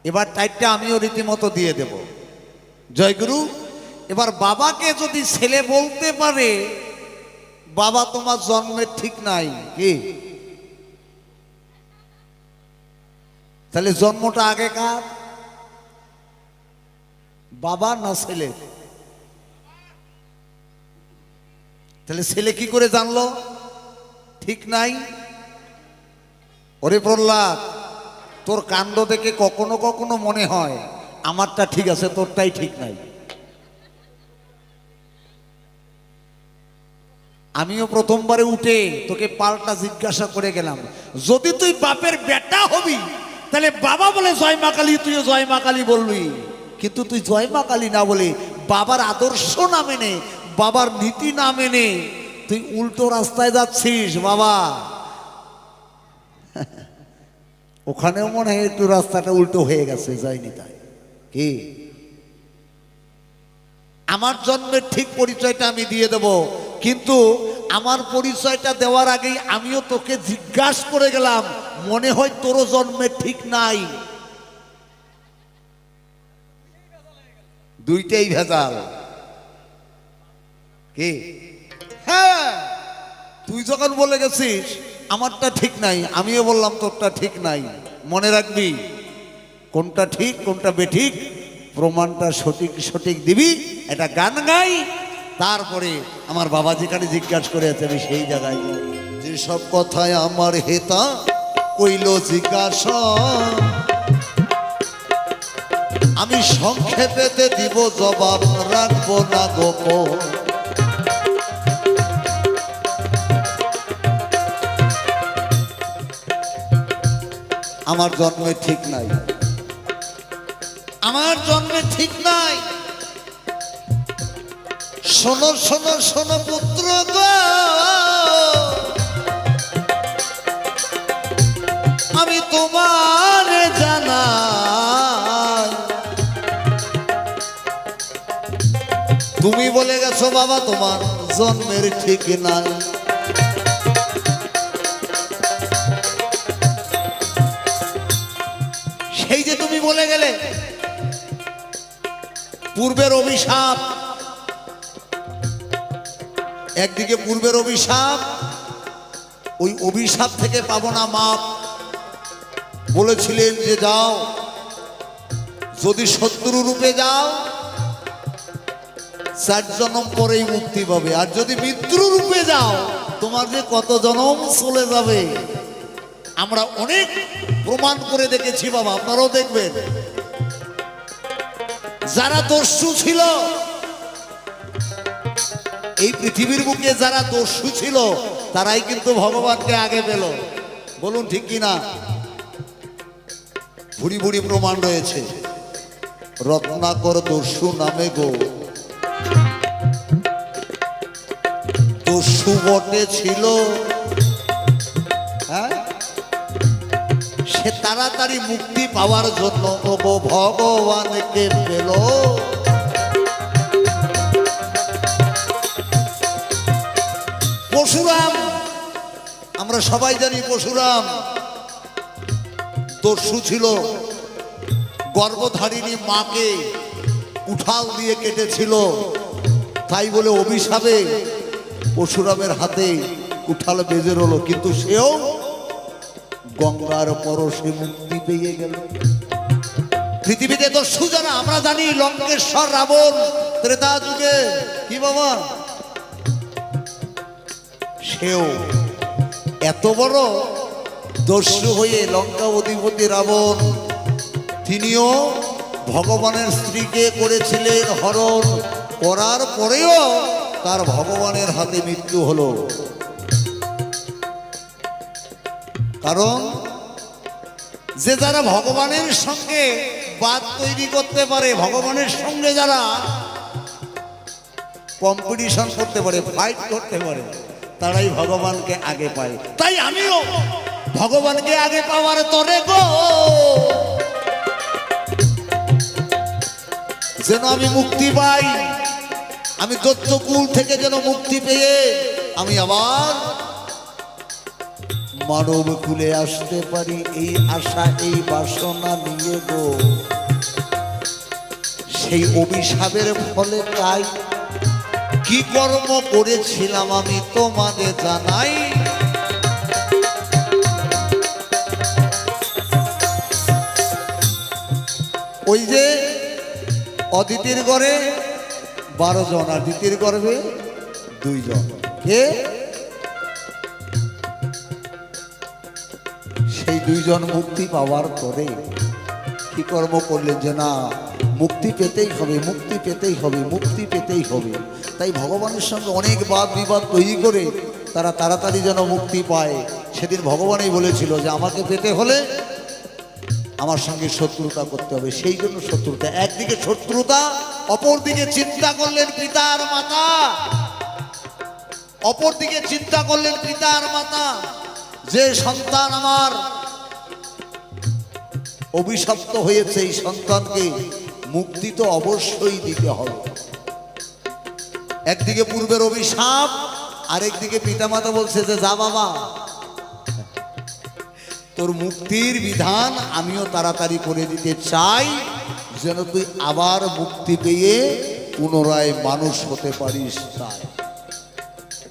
এবার টাইটটা আমিও রীতিমতো দিয়ে দেব। জয়গুরু। এবার বাবাকে যদি ছেলে বলতে পারে বাবা তোমার জন্মের ঠিক নাই, কি তাহলে জন্মটা আগে কার? বাবা না ছেলে? তাহলে ছেলে কি করে জানলো ঠিক নাই? ওরে প্রহ্লাদ, তোর কাণ্ড দেখে কখনো কখনো মনে হয় আমারটা ঠিক আছে, তোরটাই ঠিক নাই। আমিও প্রথমবারে উঠে তোকে পাল্টা জিজ্ঞাসা করে গেলাম, যদি তুই বাপের বেটা হবি তাহলে বাবা বলে জয় মা কালী, তুইও জয় মা কালী বলবি। কিন্তু তুই জয় মা কালী না বলে, বাবার আদর্শ না মেনে, বাবার নীতি না মেনে তুই উল্টো রাস্তায় যাচ্ছিস। বাবা ওখানেও মনে হয় একটু রাস্তাটা উল্টো হয়ে গেছে, যায়নি তাই কি? আমার জন্মের ঠিক পরিচয়টা আমি দিয়ে দেব, কিন্তু আমার পরিচয়টা দেওয়ার আগেই আমিও তোকে জিজ্ঞাসা করে গেলাম, মনে হয় তোরও জন্মের ঠিক নাই। দুইটাই ভেজাল। কি? হ্যাঁ, তুই যখন বলে গেছিস আমারটা ঠিক নাই, আমিও বললাম তোরটা ঠিক নাই। মনে রাখবি কোনটা ঠিক কোনটা বেঠিক, প্রমাণটা সঠিক সঠিক দিবি। এটা গান গাই, তারপরে আমার বাবা যেখানে জিজ্ঞাসা করে আছে আমি সেই জায়গায় যেসব কথায় আমার হেতা কইল জিজ্ঞাসা, আমি সংক্ষেপেতে দিব জবাব, রাখবো না গোপন। আমার জন্মে ঠিক নাই, আমার জন্মে ঠিক নাই। শোনো শোনো শোনো পুত্র গো, আমি তোমার জানাই, তুমি বলে গেছো বাবা তোমার জন্মের ঠিক নাই। সেই যে তুমি বলে গেলে পূর্বের অভিশাপ, একদিকে পূর্বের অভিশাপ, ওই অভিশাপ থেকে পাবো না মাপ। বলেছিলেন যে যাও, যদি শত্রু রূপে যাও 4 জন্ম পরেই মুক্তি পাবে, আর যদি মিত্র রূপে যাও তোমার যে কত জন্ম চলে যাবে। আমরা অনেক প্রমাণ করে দেখেছি বাবা, আপনারাও দেখবেন। যারা দস্যু ছিল এই পৃথিবীর বুকে, যারা দস্যু ছিল তারাই কিন্তু ভগবানকে আগে পেল। বলুন ঠিক কিনা? ভুড়ি ভুড়ি প্রমাণ রয়েছে। রত্নাকর দস্যু নামে গো, দস্যু বটে ছিল, হ্যাঁ, সে তাড়াতাড়ি মুক্তি পাওয়ার জন্য ওগো ভগবানকে পেল। পরশুরাম, আমরা সবাই জানি পরশুরাম দস্যু ছিল, গর্ভধারিণী মাকে উঠাল দিয়ে কেটেছিল। তাই বলে অভিশাপে পরশুরামের হাতে উঠাল বেজে রইল, কিন্তু সেও গঙ্গার পরশে মুক্তি পেয়ে গেল। পৃথিবীতে দস্যু যারা আমরা জানি, লঙ্কেশ্বর রাবণ ত্রেতা যুগে, কি বাবা, সেও এত বড় দস্যু হয়ে লঙ্কা অধিপতি রাবণ, তিনিও ভগবানের স্ত্রীকে করেছিলেন হরণ, করার পরেও তার ভগবানের হাতে মৃত্যু হলো। কারণ যে যারা ভগবানের সঙ্গে বাদ তৈরি করতে পারে, ভগবানের সঙ্গে যারা কম্পিটিশন করতে পারে, ফাইট করতে পারে, তারাই ভগবানকে আগে পায়। তাই আমিও ভগবানকে আগে পাওয়ার তরে গো, যেন আমি মুক্তি পাই, আমি দৈত্যকুল থেকে যেন মুক্তি পেয়ে আমি আবার মানব কুলে আসতে পারি, এই আশা এই বাসনা নিয়ে গো। সেই অভিশাপের ফলে তাই কি কর্ম করেছিলাম আমি তোমাদের জানাই। ওই যে অদিতির ঘরে 12 জন আর দিতির গর্ভে 2 জন, কে? সেই 2 জন মুক্তি পাওয়ার পরে কি কর্ম করলেন যে না, মুক্তি পেতেই হবে, মুক্তি পেতেই হবে, মুক্তি পেতেই হবে। তাই ভগবানের সঙ্গে অনেক বাদ বিবাদ তৈরি করে তারা তাড়াতাড়ি যেন মুক্তি পায়। সেদিন ভগবানই বলেছিল যে আমাকে পেতে হলে আমার সঙ্গে শত্রুতা করতে হবে। সেই জন্য শত্রুতা, একদিকে শত্রুতা, অপরদিকে চিন্তা করলেন পিতার মাতা, অপরদিকে চিন্তা করলেন পিতার মাতা, যে সন্তান আমার অভিশপ্ত হয়েছে, এই সন্তানকে মুক্তি তো অবশ্যই দিতে হবে। একদিকে পূর্বের অভিশাপ, আরেকদিকে পিতামাতা বলছে যে যা বাবা, তোর মুক্তির বিধান আমিও তাড়াতাড়ি করে দিতে চাই, যেন তুই আবার মুক্তি পেয়ে পুনরায় মানুষ হতে পারিস। তাই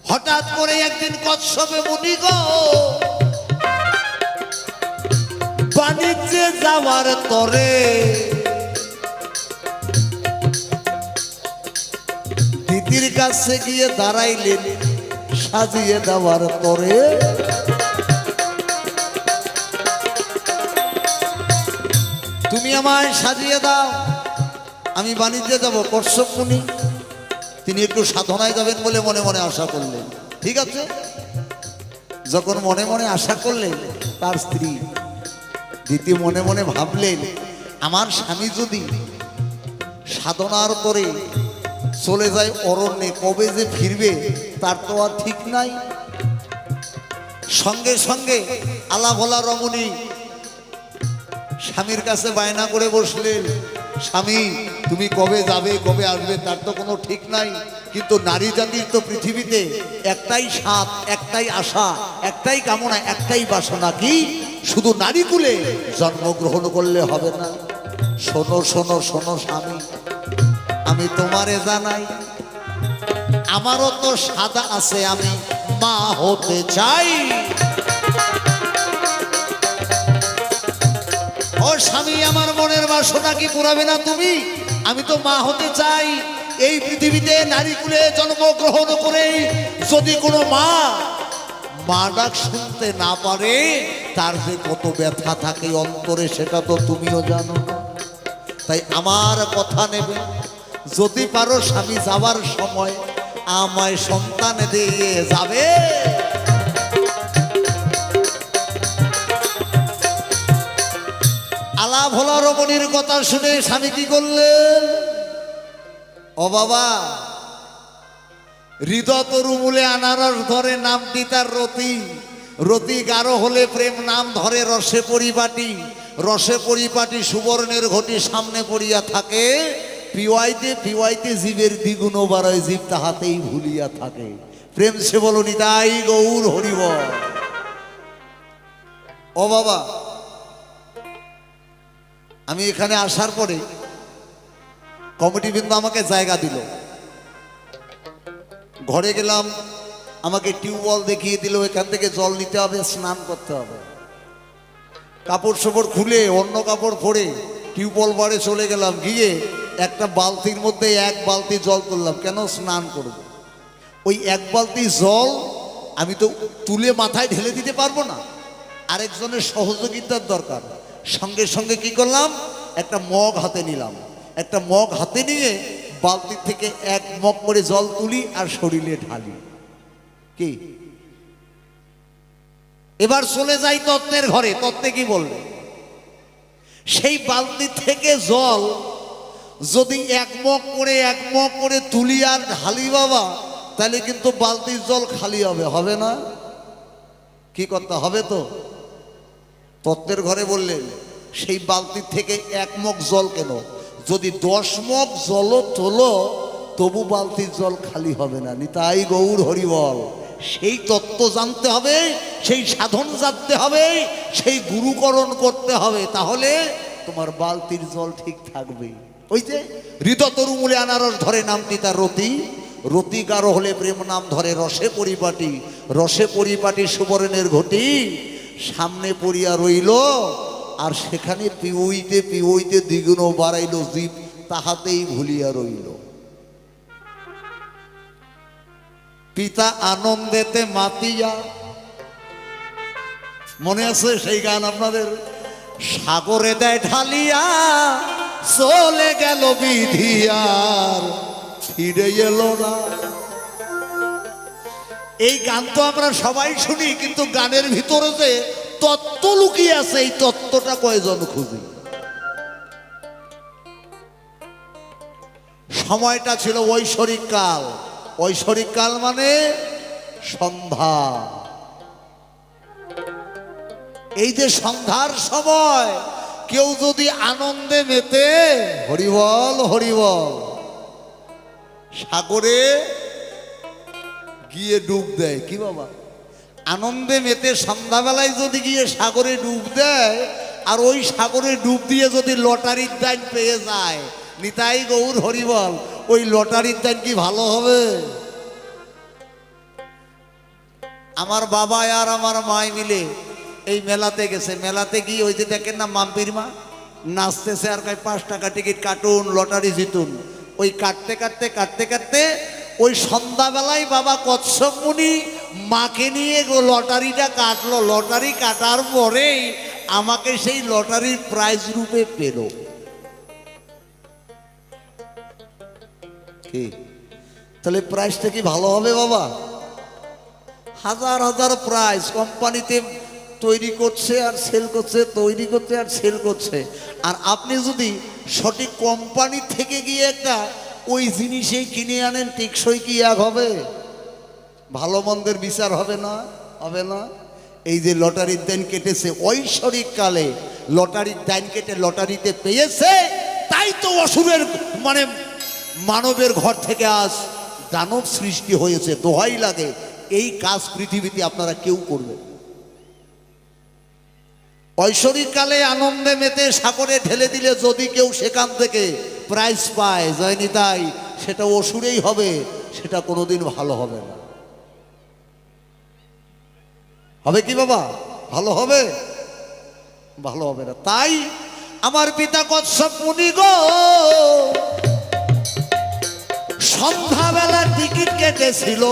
হঠাৎ করে একদিন কচ্ছপে মুনি গো বাণিজ্যে যাওয়ার তরে দিদির কাছে গিয়ে দাঁড়াইলেন সাজিয়ে দেওয়ার তরে। তুমি আমায় সাজিয়ে দাও, আমি বাণিজ্যে যাব। কশ্যপ মুনি তিনি একটু সাধনায় যাবেন বলে মনে মনে আশা করলেন। ঠিক আছে, যখন মনে মনে আশা করলেন, তার স্ত্রী দিতি মনে মনে ভাবলেন আমার স্বামী যদি সাধনার করে চলে যায় অরণ্যে, কবে যে ফিরবে তার তো আর ঠিক নাই। সঙ্গে সঙ্গে আলাভোলা রমণী স্বামীর কাছে বায়না করে বসলেন, স্বামী তুমি কবে যাবে, কবে আসবে তার তো কোনো ঠিক নাই। কিন্তু নারী জাতির তো পৃথিবীতে একটাই স্বাদ, একটাই আশা, একটাই কামনা, একটাই বাসনা, কি শুধু নারী কুলে জন্মগ্রহণ করলে হবে না। শোনো শোনো শোনো স্বামী, আমি তোমারে জানাই আমারও তো সাদা আছে, আমি মা হতে চাই। ও স্বামী, আমার মনের বাসনা কি পুরাবে না তুমি? আমি তো মা হতে চাই। এই পৃথিবীতে নারী কুলে জন্মগ্রহণ করে যদি কোনো মা মা ডাক শুনতে না পারে, তার যে কত ব্যথা থাকে অন্তরে সেটা তো তুমিও জানো না। তাই আমার কথা নেবে, যদি পারো স্বামী যাবার সময় আমায় সন্তান দিয়ে যাবে। আলাভোলা রমণীর কথা শুনে স্বামী কি করলেন? ও বাবা, হৃদয় তরুমূলে আনারস ধরে, নামটি তার রতি। রতি গাঢ় হলে প্রেম নাম ধরে রসে পরিপাটি। রসে পরিপাটি সুবর্ণের ঘটি সামনে পড়িয়া থাকে। পিওয়াইতে পিওয়াইতে জীবের দ্বিগুণ বাড়ায়, জীব তাহাতেই ভুলিয়া থাকে। প্রেম সে বলো নিতাই গৌর হরিব। ও বাবা, আমি এখানে আসার পরে কমিটি বৃন্দ আমাকে জায়গা দিল। ঘরে গেলাম, আমাকে টিউবওয়েল দেখিয়ে দিল, এখান থেকে জল নিতে হবে, স্নান করতে হবে। কাপড় চোপড় খুলে অন্য কাপড় পরে টিউবওয়েল বাড়ে চলে গেলাম, গিয়ে একটা বালতির মধ্যে এক বালতি জল তুললাম। কেন? স্নান করব। ওই এক বালতি জল আমি তো তুলে মাথায় ঢেলে দিতে পারবো না, আরেকজনের সহযোগিতার দরকার। সঙ্গে সঙ্গে কি করলাম, একটা মগ হাতে নিলাম। একটা মগ হাতে নিয়ে বালতির থেকে এক মগ করে জল তুলি আর শরীরে ঢালি। কি? এবার চলে যাই তত্ত্বের ঘরে। তত্ত্বে কি বলবে? সেই বালতি থেকে জল যদি এক মগ করে তুলি আর ঢালি বাবা, তাহলে কিন্তু বালতির জল খালি হবে, হবে না? কি করতে হবে? তো তত্ত্বের ঘরে বললেন সেই বালতির থেকে এক মগ জল কেন, যদি 10 মগ জল তোলো তবু বালতির জল খালি হবে না। নিতাই গৌর হরিবল। সেই তত্ত্ব জানতে হবে, সেই সাধন জানতে হবে, সেই গুরুকরণ করতে হবে, তাহলে তোমার বালতির জল ঠিক থাকবে। ওই যে ঋততরুমূলে আনারস ধরে নামটি তার রতি, রতি গাঢ় হলে প্রেম নাম ধরে রসে পরিপাটি, রসে পরিপাটি সুবর্ণের ঘটি সামনে পড়িয়া রইল, আর সেখানে পিউইতে পিউইতে দ্বিগুণ বাড়াইল জীব, তাহাতেই ভুলিয়া রইল। পিতা আনন্দেতে মাতিয়া, মনে আছে সেই গান আপনাদের? সাগরে দেয় ঢালিয়া চলে গেল বিধি আর ফিরে এলো না। এই গান তো আমরা সবাই শুনি, কিন্তু গানের ভিতরে যে তত্ত্ব লুকিয়ে আছে এই তত্ত্বটা কয়জন খুঁজি? সময়টা ছিল ঐশ্বরিক কাল। ঐশ্বরিক কাল মানে সন্ধ্যা। এই যে সন্ধ্যার সময় কেউ যদি আনন্দে মেতে, হরিবল হরিবল, সাগরে গিয়ে ডুব দেয়। কি বাবা? আনন্দে মেতে সন্ধ্যাবেলায় যদি গিয়ে সাগরে ডুব দেয়, আর ওই সাগরে ডুব দিয়ে যদি লটারির দান পেয়ে যায়, নিতাই গৌর হরিবল, ওই লটারির দান কি ভালো হবে? আমার বাবা আর আমার মাই মিলে এই মেলাতে গেছে। মেলাতে গিয়ে ওই যে দেখেন না মাম্পির মা নাচতেছে, আর কয় 5 টাকা টিকিট কাটুন, লটারি জিতুন। ওই কাটতে কাটতে কাটতে কাটতে ওই সন্ধ্যাবেলায় বাবা কচ্ছপ মুনি মাকে নিয়ে লটারিটা কাটলো। লটারি কাটার পরেই আমাকে সেই লটারির প্রাইজ রূপে পেল। কি তাহলে প্রাইজটা কি ভালো হবে বাবা? হাজার হাজার প্রাইজ কোম্পানিতে তৈরি করছে আর সেল করছে, তৈরি করছে আর সেল করছে। আর আপনি যদি সঠিক কোম্পানি থেকে গিয়ে একটা ওই জিনিসেই কিনে আনেন, টেকসই কি এক হবে? ভালো মন্দের বিচার হবে না? হবে না। এই যে লটারির দান কেটেছে ঐশ্বরিক কালে, লটারির দান কেটে লটারিতে পেয়েছে, তাই তো অসুরের মানে মানবের ঘর থেকে আজ দানব সৃষ্টি হয়েছে। দোহাই লাগে, এই কাজ পৃথিবীতে আপনারা কেউ করবে। ঐশ্বরিক কালে আনন্দে মেতে সাগরে ঢেলে দিলে যদি কেউ সেখান থেকে প্রাইজ পায়, জয়নি তাই, সেটা অসুরেই হবে, সেটা কোনোদিন ভালো হবে না। হবে কি বাবা? ভালো হবে? ভালো হবে না। তাই আমার পিতা কচ্ছপ মুনি গো সন্ধ্যাবেলা টিকিট কেটেছিল,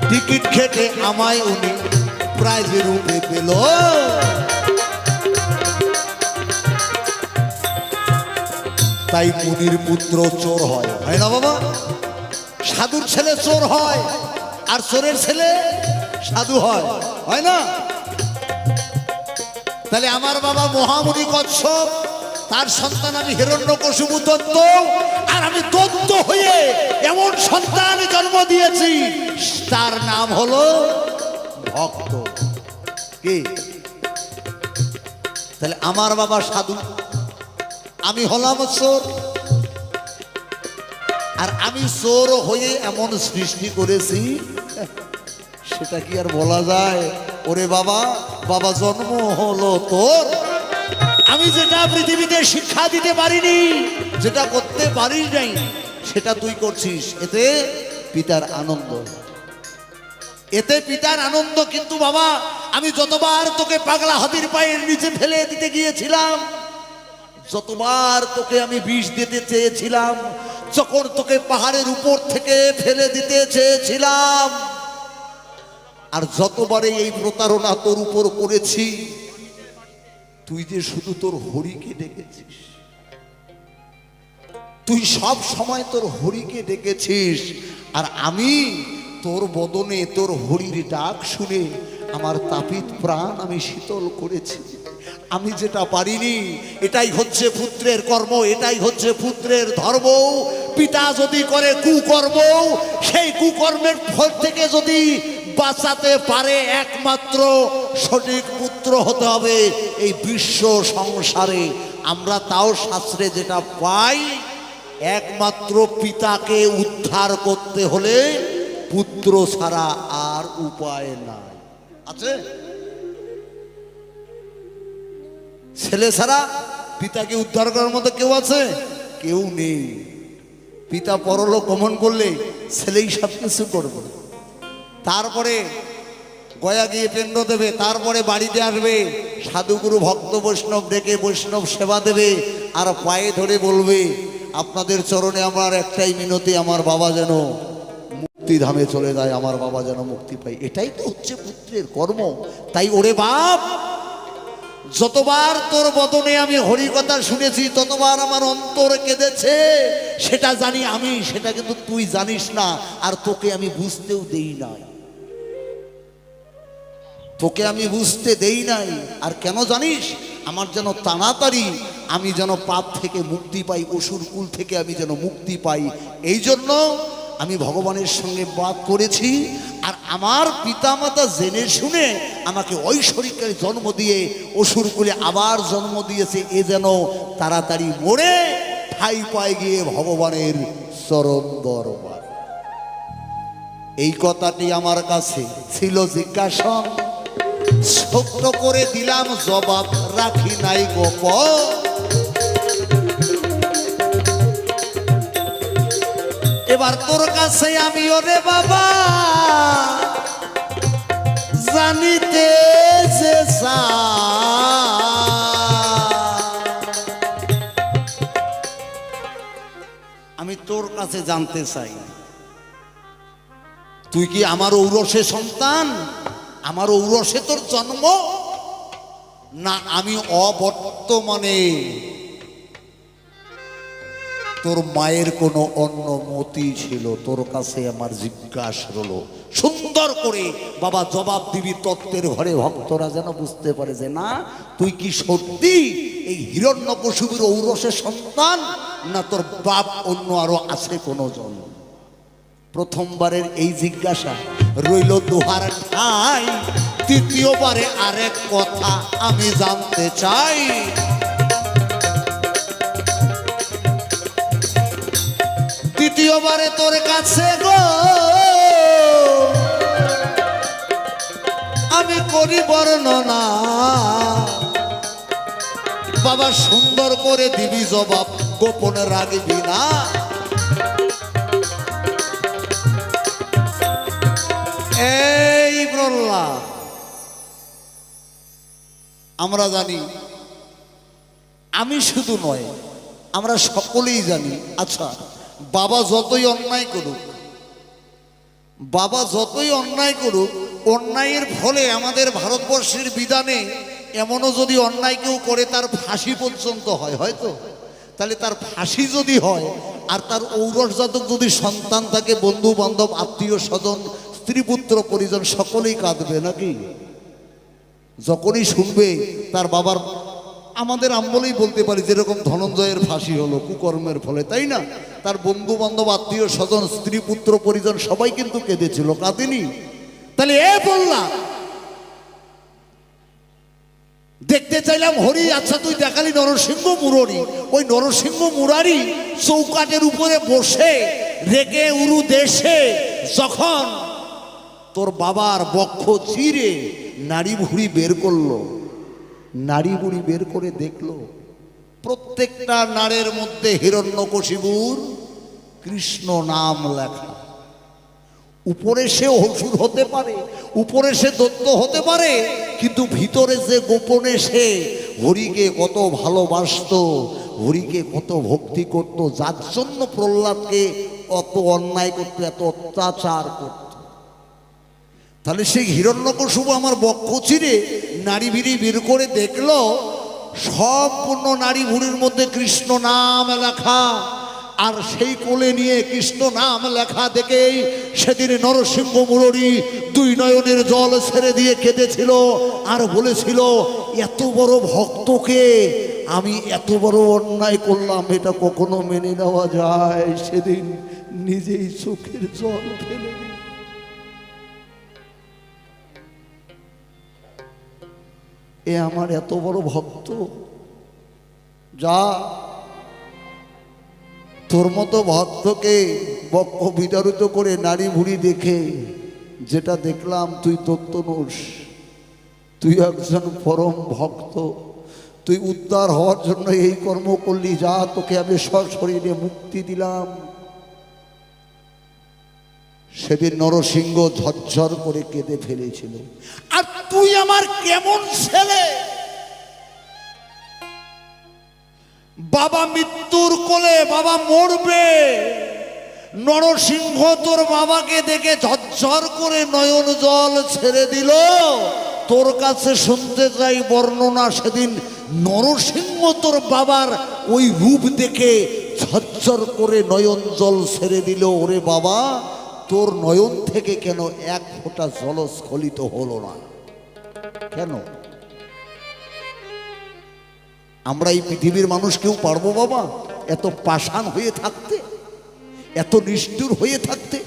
টিকিট কেটে আমায় উনি প্রাইজের রূপে পেল। তাই মুনির পুত্র চোর হয়, হয় না বাবা? সাধুর ছেলে চোর হয়, আর চোরের ছেলে সাধু হয়, হয় না? তাহলে আমার বাবা মহামুনি কচ্ছপ, তার সন্তান আমি হিরণ্যকশিপু দত্ত, আর আমি দত্ত হয়ে এমন সন্তান জন্ম দিয়েছি, তার নাম হলো ভক্ত। কি? তাহলে আমার বাবা সাধু, আমি হলাম চোর, আর আমি চোর হয়ে এমন সৃষ্টি করেছি, সেটা কি আর বলা যায়? ওরে বাবা, বাবা জন্ম হলো তোর, আমি যেটা পৃথিবীতে শিক্ষা দিতে পারিনি, যেটা করতে পারিস নাই, সেটা তুই করছিস, এতে পিতার আনন্দ। এতে পিতার আনন্দ। কিন্তু বাবা, আমি যতবার তোকে পাগলা হাতির পায়ের নিচে ফেলে দিতে গিয়েছিলাম, যতবার তোকে আমি বিষ দিতে চেয়েছিলাম, যখন তোকে পাহাড়ের উপর থেকে ফেলে দিতে চেয়েছিলাম, আর যতবারে এই প্রতারণা তোর উপর করেছি, তুই যে শুধু তোর হরিকে ডেকেছিস, তুই সব সময় তোর হরিকে ডেকেছিস। আর আমি তোর বদনে তোর হরির ডাক শুনে আমার তাপিত প্রাণ আমি শীতল করেছি। আমি যেটা পারিনি, এটাই হচ্ছে পুত্রের কর্ম, এটাই হচ্ছে পুত্রের ধর্ম। পিতা যদি করে কুকর্ম, সেই কুকর্মের ফল থেকে যদি বাঁচাতে পারে, একমাত্র সঠিক পুত্র হতে হবে এই বিশ্ব সংসারে। আমরা তাও শাস্ত্রে যেটা পাই, একমাত্র পিতাকে উদ্ধার করতে হলে পুত্র ছাড়া আর উপায় নাই। আছে ছেলে ছাড়া পিতাকে উদ্ধার করার মতো কেউ আছে? কেউ নেই। পিতা পরলোক গমন করলে ছেলেই সব কিছু করবে। তারপরে গয়া গিয়ে পিণ্ড দেবে, তারপরে বাড়িতে আসবে, সাধুগুরু ভক্ত বৈষ্ণব ডেকে বৈষ্ণব সেবা দেবে, আর পায়ে ধরে বলবে, আপনাদের চরণে আমার একটাই মিনতি, আমার বাবা যেন মুক্তিধামে চলে যায়, আমার বাবা যেন মুক্তি পায়। এটাই তো হচ্ছে পুত্রের কর্ম। তাই ওরে বাপ, যতবার তোর বদনে আমি হরিকথা শুনেছি, ততবার আমার অন্তর কেঁদেছে। সেটা জানি আমি, সেটা কিন্তু তুই জানিস না, আর তোকে আমি বুঝতেও দেই নাই, তোকে আমি বুঝতে দেই নাই। আর কেন জানিস? আমার যেন তাড়াতাড়ি আমি যেন পাপ থেকে মুক্তি পাই, অসুর কুল থেকে আমি যেন মুক্তি পাই। এই জন্য আমি ভগবানের সঙ্গে বাদ করেছি। আর আমার পিতামাতা জেনে শুনে আমাকে ঐশ্বরিকের জন্ম দিয়ে অসুর কুলে আবার জন্ম দিয়েছে, এ যেন তাড়াতাড়ি মরে ঠাই পায় গিয়ে ভগবানের চরণ দরবার। এই কথাটি আমার কাছে ছিল জিজ্ঞাসা, ছোট্ট করে দিলাম জবাব, রাখি নাই গোপন। এবার তোর কাছে আমি ওরে বাবা জানিতে যে আমি তোর কাছে জানতে চাই, তুই কি আমার ঔরসে সন্তান? আমার ঔরসে তোর জন্ম, না আমি অবর্তমানে তোর মায়ের কোনো অনুমতি ছিল? তোর কাছে আমার জিজ্ঞাসা হলো, সুন্দর করে বাবা জবাব দিবি, তত্ত্বের ঘরে ভক্তরা যেন বুঝতে পারে যে না, তুই কি সত্যি এই হিরণ্যকশিপুর ঔরসের সন্তান, না তোর বাপ অন্য আরো আছে কোনো জন? প্রথমবারের এই জিজ্ঞাসা রইল দুহার ঠাই, তৃতীয়বারে আরেক কথা আমি জানতে চাই। তৃতীয়বারে তোর কাছে গো আমি করি বর্ণনা, বাবা সুন্দর করে দিবি জবাব, গোপনে রাখবি না। এই প্রহ্লাদ, আমরা জানি, আমি শুধু নয়, আমরা সকলেই জানি, আচ্ছা বাবা যতই অন্যায় করুক, বাবা যতই অন্যায় করুক, অন্যায়ের ফলে আমাদের ভারতবর্ষের বিধানে এমনও যদি অন্যায় কেউ করে তার ফাঁসি পর্যন্ত হয়, হয়তো তাহলে তার ফাঁসি যদি হয়, আর তার ঔরস জাতক যদি সন্তান থাকে, বন্ধু বান্ধব আত্মীয় স্বজন স্ত্রী পুত্র পরিজন সকলেই কাঁদবে নাকি? যখনই শুনবে তার বাবার, আমাদের আমলেই বলতে পারি, যেরকম ধনঞ্জয়ের ফাঁসি হলো কুকর্মের ফলে, তাই না? তার বন্ধু বান্ধব আত্মীয় স্বজন স্ত্রী পুত্র পরিজন সবাই কিন্তু কেঁদেছিল, কাঁদেনি? তাহলে এ বললাম দেখতে চাইলাম হরি, আচ্ছা তুই দেখালি নরসিংহ মুরারি, ওই নরসিংহ মুরারি চৌকাটের উপরে বসে রেগে উরু দেশে যখন তোর বাবার বক্ষ চিরে নাড়ি ভুড়ি বের করলো, নাড়ি বুড়ি বের করে দেখলো প্রত্যেকটা নাড়ের মধ্যে হিরণ্যকশিপুর কৃষ্ণ নাম লেখা। উপরে সে অসুর হতে পারে, উপরে সে দত্ত হতে পারে, কিন্তু ভিতরে যে গোপনে সে হরিকে কত ভালোবাসতো, হরিকে কত ভক্তি করত, যার জন্য প্রহ্লাদকে অত অন্যায় করতো, এত অত্যাচার করত। তাহলে সেই হিরণ্যকশিপু আমার বক্ষ চিরে নাড়ি ভিড়ি বের করে দেখলো সম্পূর্ণ নাড়ি ভুড়ির মধ্যে কৃষ্ণ নাম লেখা, আর সেই কোলে নিয়ে কৃষ্ণ নাম লেখা দেখেই সেদিন নরসিংহ মুরারি দুই নয়নের জল ছেড়ে দিয়ে কেঁদেছিল আর বলেছিল, এত বড় ভক্তকে আমি এত বড় অন্যায় করলাম, এটা কখনো মেনে নেওয়া যায়? সেদিন নিজেই চোখের জল ফেলে দিল। এ আমার এত বড় ভক্ত, যা তোর মতো ভক্তকে বক্ষ বিতাড়িত করে নারী ভুড়ি দেখে যেটা দেখলাম, তুই তত্ত্ব নোস, তুই একজন পরম ভক্ত, তুই উদ্ধার হওয়ার জন্য এই কর্ম করলি, যা তোকে আমি সশরীরে মুক্তি দিলাম। সেদিন নরসিংহ ঝরঝর করে কেঁদে ফেলেছিল। আর তুই আমার কেমন ছেলে, বাবা মৃত্যুর কোলে, বাবা মরবে, নরসিংহ তোর বাবাকে দেখে ঝরঝর করে নয়ন জল ছেড়ে দিল। তোর কাছে শুনতে চাই বর্ণনা, সেদিন নরসিংহ তোর বাবার ওই রূপ দেখে ঝরঝর করে নয়ন জল ছেড়ে দিল। ওরে বাবা, তোর নয়ন থেকে কেন এক ফোঁটা জল স্খলিত হলো না? কেন? আমরা এই পৃথিবীর মানুষ কেউ পারবো বাবা এত পাষাণ হয়ে থাকতে, এত নিষ্ঠুর হয়ে থাকতে?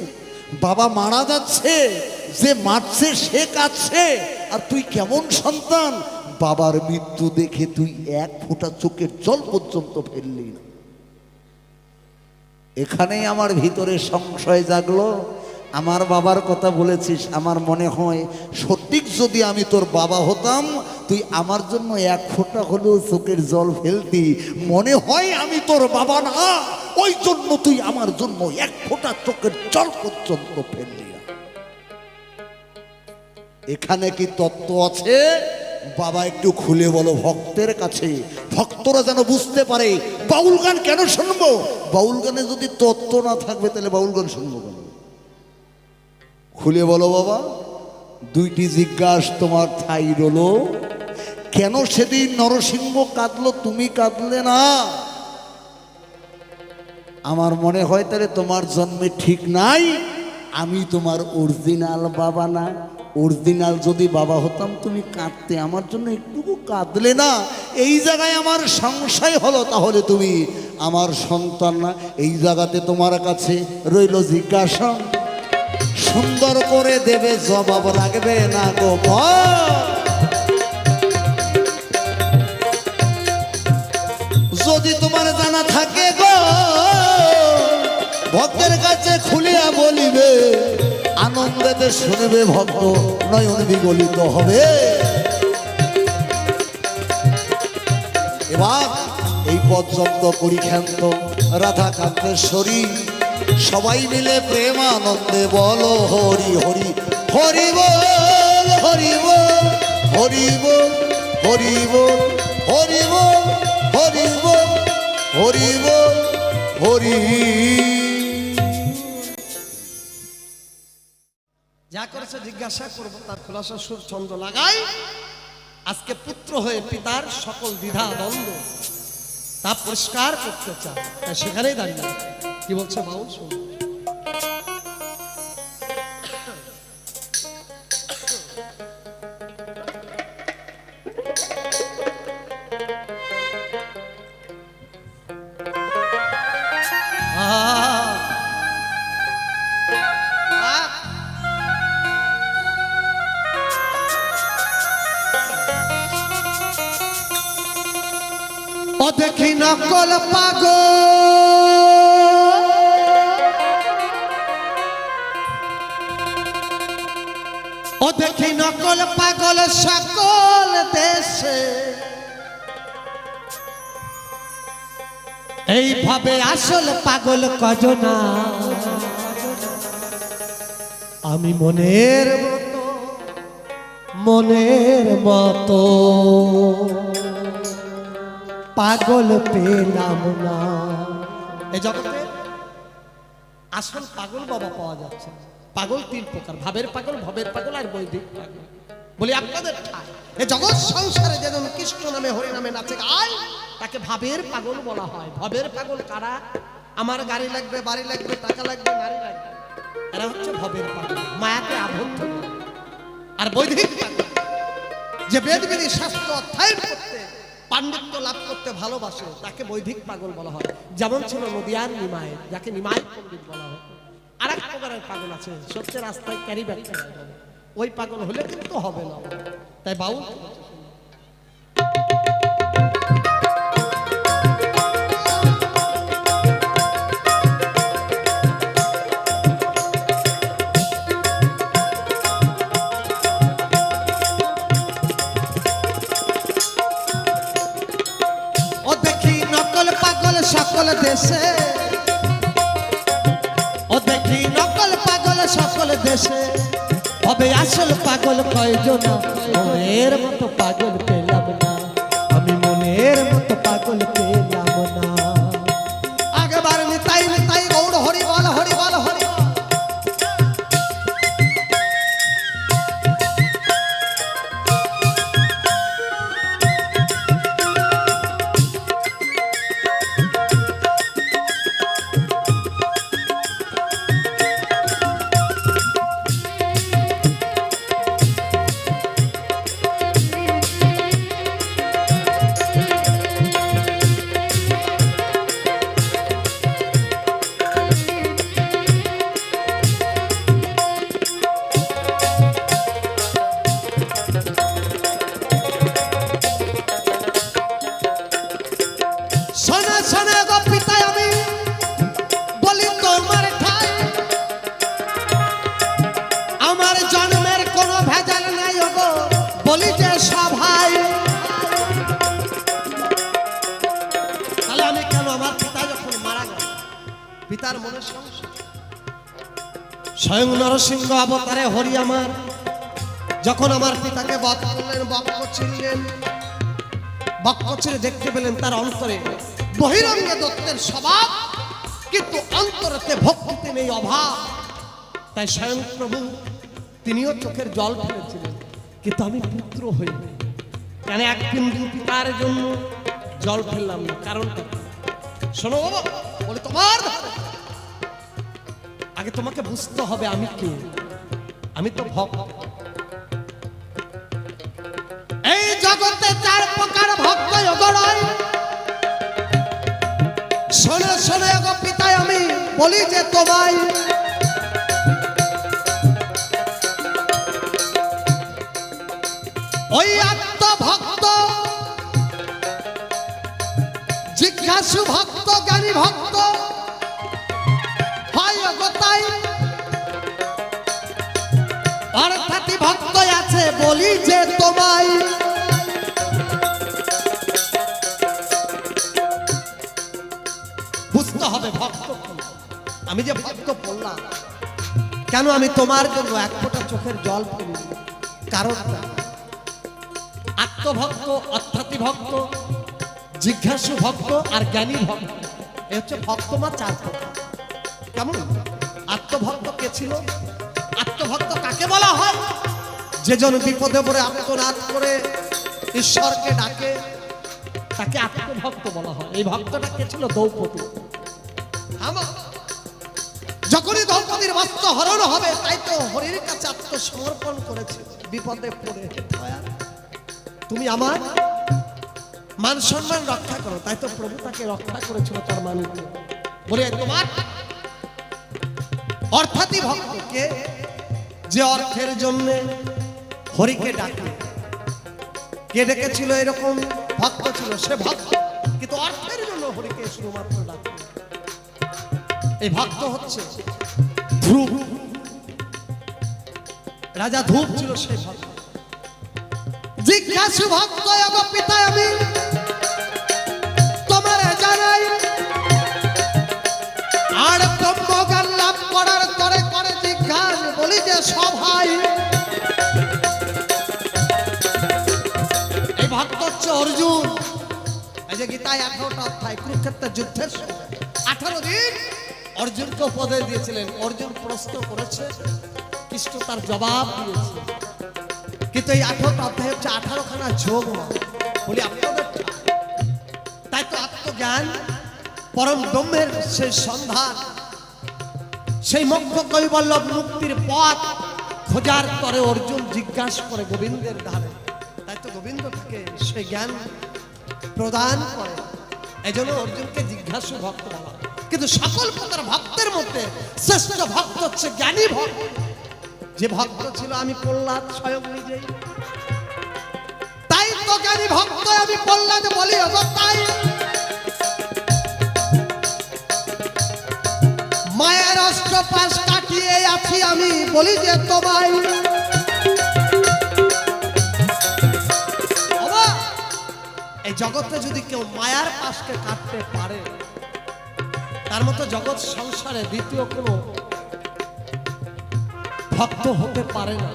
বাবা মারা যাচ্ছে, যে মারছে সে কাঁদছে, আর তুই কেমন সন্তান, বাবার মৃত্যু দেখে তুই এক ফোঁটা চোখের জল পর্যন্ত ফেললি না। এখানেই আমার ভিতরে সংশয় জাগলো। আমার বাবার কথা বলেছিস, আমার মনে হয় সঠিক যদি আমি তোর বাবা হতাম, তুই আমার জন্য এক ফোঁটা হলেও চোখের জল ফেলতি। মনে হয় আমি তোর বাবা না, ওই জন্য তুই আমার জন্য এক ফোঁটা চোখের জল পর্যন্ত ফেললি না। এখানে কি তত্ত্ব আছে? বাবা একটু খুলে বলো ভক্তের কাছে, ভক্তরা যেন বুঝতে পারে। বাউল গান কেন শুনবো? বাউল গানে যদি তত্ত্ব না থাকবে তাহলে বাউল গান শুনবো কেন? খুলে বলো বাবা। দুইটি জিজ্ঞাসা তোমার ঠাই রলো, কেন সেদিন নরসিংহ কাঁদলো, তুমি কাঁদলে না? আমার মনে হয় তাহলে তোমার জন্মে ঠিক নাই, আমি তোমার অরিজিনাল বাবা না। অরিজিনাল যদি বাবা হতাম তুমি কাঁদতে, আমার জন্য একটুকু কাঁদলে না। এই জায়গায় আমার সংশয় হলো, তাহলে তুমি আমার সন্তান না। এই জায়গাতে তোমার কাছে রইল জিজ্ঞাসা, সুন্দর করে দেবে জবাব, লাগবে না গো যদি তোমার জানা থাকে গো, ভক্তের কাছে খুলিয়া বলিবে, আনন্দেতে শুনবে ভক্ত, নয়ন বিগলিত হবে। এবার এই পর্যন্ত করি ক্ষান্ত রাধা কান্তেশ্বরী, সবাই মিলে প্রেমানন্দে বলো হরি হরি, হরি বল হরি বল, হরি বল হরি বল, হরি বল হরি বল, হরি বল হরি। যা করেছে জিজ্ঞাসা করবো, তার খোলাসা সুর ছন্দ লাগাই। আজকে পুত্র হয়ে পিতার সকল দ্বিধা দ্বন্দ্ব তা পরিষ্কার করতে চায়, তাই সেখানেই দাঁড়িয়ে কি বলছে বাউল শুনুন। ও দেখি নকল পাগল, ও দেখি নকল পাগল সকল দেশে, এইভাবে আসল পাগল কজনা। আমি মনের মতো, মনের মতো পাগল পেলাম না। এই জগতে আসল পাগল বাবা পাওয়া যাচ্ছে। পাগল তিন প্রকার, ভাবের পাগল, ভবের পাগল আর বৈদিক পাগল। বলি আপনাদের ঠায় এই জগৎ সংসারে যেজন কৃষ্ণ নামে হরি নামে নাচে গায় তাকে ভাবের পাগল বলা হয়। ভবের পাগল কারা? আমার গাড়ি লাগবে, বাড়ি লাগবে, টাকা লাগবে, নারী লাগবে, এরা হচ্ছে ভবের পাগল, মায়াতে আবদ্ধ। আর বৈদিক পাগল যে বেদ বিধি শাস্ত্র অধ্যয়ন করতে, পাণ্ডিত্য লাভ করতে ভালোবাসে তাকে বৈদিক পাগল বলা হয়। যেমন ছিল নদিয়ার নিমাই, যাকে নিমাই পণ্ডিত বলা হয়। আর এক প্রকারের পাগল আছে সত্যি রাস্তায় ক্যারি ব্যাগ চালায় যাবে, ওই পাগল হলে কিন্তু হবে না। তাই বাউল সকল দেশে, ও দেখি নকল পাগল সকল দেশে, হবে আসল পাগল কয়জন? মনের মতো পাগল পেলাম না, আমি মনের মতো পাগল পেলাম না। আগেবার নিতাই নিতাই গৌর হরি বল, হরি বল, হরি বল। পিতার মনে সংশয়, স্বয়ং নরসিংহ অবতারে হরি আমার যখন আমার পিতাকে বধ করলেন, বক্ষ ছিঁড়লেন, বক্ষ ছিঁড়ে দেখতে পেলেন তার অন্তরে বহিরঙ্গে দত্তের স্বভাব, কিন্তু অন্তরেতে ভক্তিতে নেই, অভাব। তাই স্বয়ং প্রভু তিনিও চোখের জল ফেলেছিলেন, কিন্তু আমি পুত্র হই কেন এক বিন্দু পিতার জন্য জল ফেললাম না? কারণটা শোনো বাবা, বলে তোমার আগে তোমাকে বুঝতে হবে আমি কে। আমি তো ভক্ত। এই জগতে চার প্রকার ভক্ত অগরয়। শোনে শোনে গো পিতায় আমি বলি যে তোমায়, ওই আত্মভক্ত, জিজ্ঞাসু ভক্ত, জ্ঞানী ভক্ত হয় অগতাই, অর্থাৎ ভক্ত আছে বলি যে তোমায়। বুঝতে হবে ভক্ত। আমি যে ভক্ত বললাম কেন, আমি তোমার জন্য এক ফোঁটা চোখের জল ফেলি, কারণটা আত্মভক্ত, অর্থাৎ ভক্ত, জিজ্ঞাসু ভক্ত আর জ্ঞানী ভক্ত। এ হচ্ছে ভক্ত মা চার প্রকার। কেমন? আত্মভক্ত কে ছিল? আত্মভক্ত কাকে বলা হয়? যেজন বিপদে পড়ে আত্মনাদ করে ঈশ্বরকে ডাকে তাকে আত্মভক্ত বলা হয়। এই ভক্তটা কে ছিল? দ্রৌপদী। যখনই দ্রৌপদীর বস্ত্র হরণ হবে তাই তো হরির কাছে আত্মসমর্পণ করেছে বিপদে পড়ে, তুমি আমার মান সম্মান রক্ষা করো। তাই তো প্রভু তাকে রক্ষা করেছিল তার মানুষ বলে। তোমার অর্থাৎই ভক্তকে, যে অর্থের জন্য হরিকে ডাকে। কে ডেকেছিল? এরকম ভক্ত ছিল, সে ভক্ত, কিন্তু অর্থের জন্য হরিকে শুধুমাত্র ডাকে। এই ভক্ত হচ্ছে ধ্রুব, রাজা ধ্রুব ছিল সেই ভক্ত। জিজ্ঞাসু ভক্ত পিতায় আমি তোমার জানাই, আর ব্রহ্মজ্ঞান লাভ করার তরে করে জিজ্ঞাসা বলি যে সভাই এই ভক্ত হচ্ছে অর্জুন। এই যে গীতায় 18টা অধ্যায় কুরুক্ষেত্রের যুদ্ধের সময় 18 দিন অর্জুনকে উপদেশ দিয়েছিলেন। অর্জুন প্রশ্ন করেছে, কৃষ্ণ তার জবাব দিয়েছে। কিন্তু এই 18টা অধ্যায় হচ্ছে 18খানা যোগ বলি আপনাদের। তাই তো আত্মজ্ঞান পরম ব্রহ্মের সেই সন্ধান, সেই মোক্ষ কৈবল্য মুক্তির পথ খোঁজার পরে অর্জুন জিজ্ঞাসা করে গোবিন্দের ধারে। তাই তো গোবিন্দ থেকে সেই জ্ঞান প্রদান করে। এই জন্য অর্জুনকে জিজ্ঞাসু ভক্ত বলা। কিন্তু সকল প্রকার ভক্তের মধ্যে শ্রেষ্ঠ ভক্ত হচ্ছে জ্ঞানী ভক্ত। যে ভক্ত ছিল আমি প্রহ্লাদ স্বয়ং নিজেই। তাই তো জ্ঞানী ভক্ত আমি প্রহ্লাদ বলি তাই মায়ের অষ্টপাশ কাটিয়ে আছি আমি বলি যে তোমায়। এই জগতে যদি কেউ মায়ার পাশকে কাটতে পারে, তার মতো জগৎ সংসারে দ্বিতীয় কোনো ভক্ত হতে পারে না।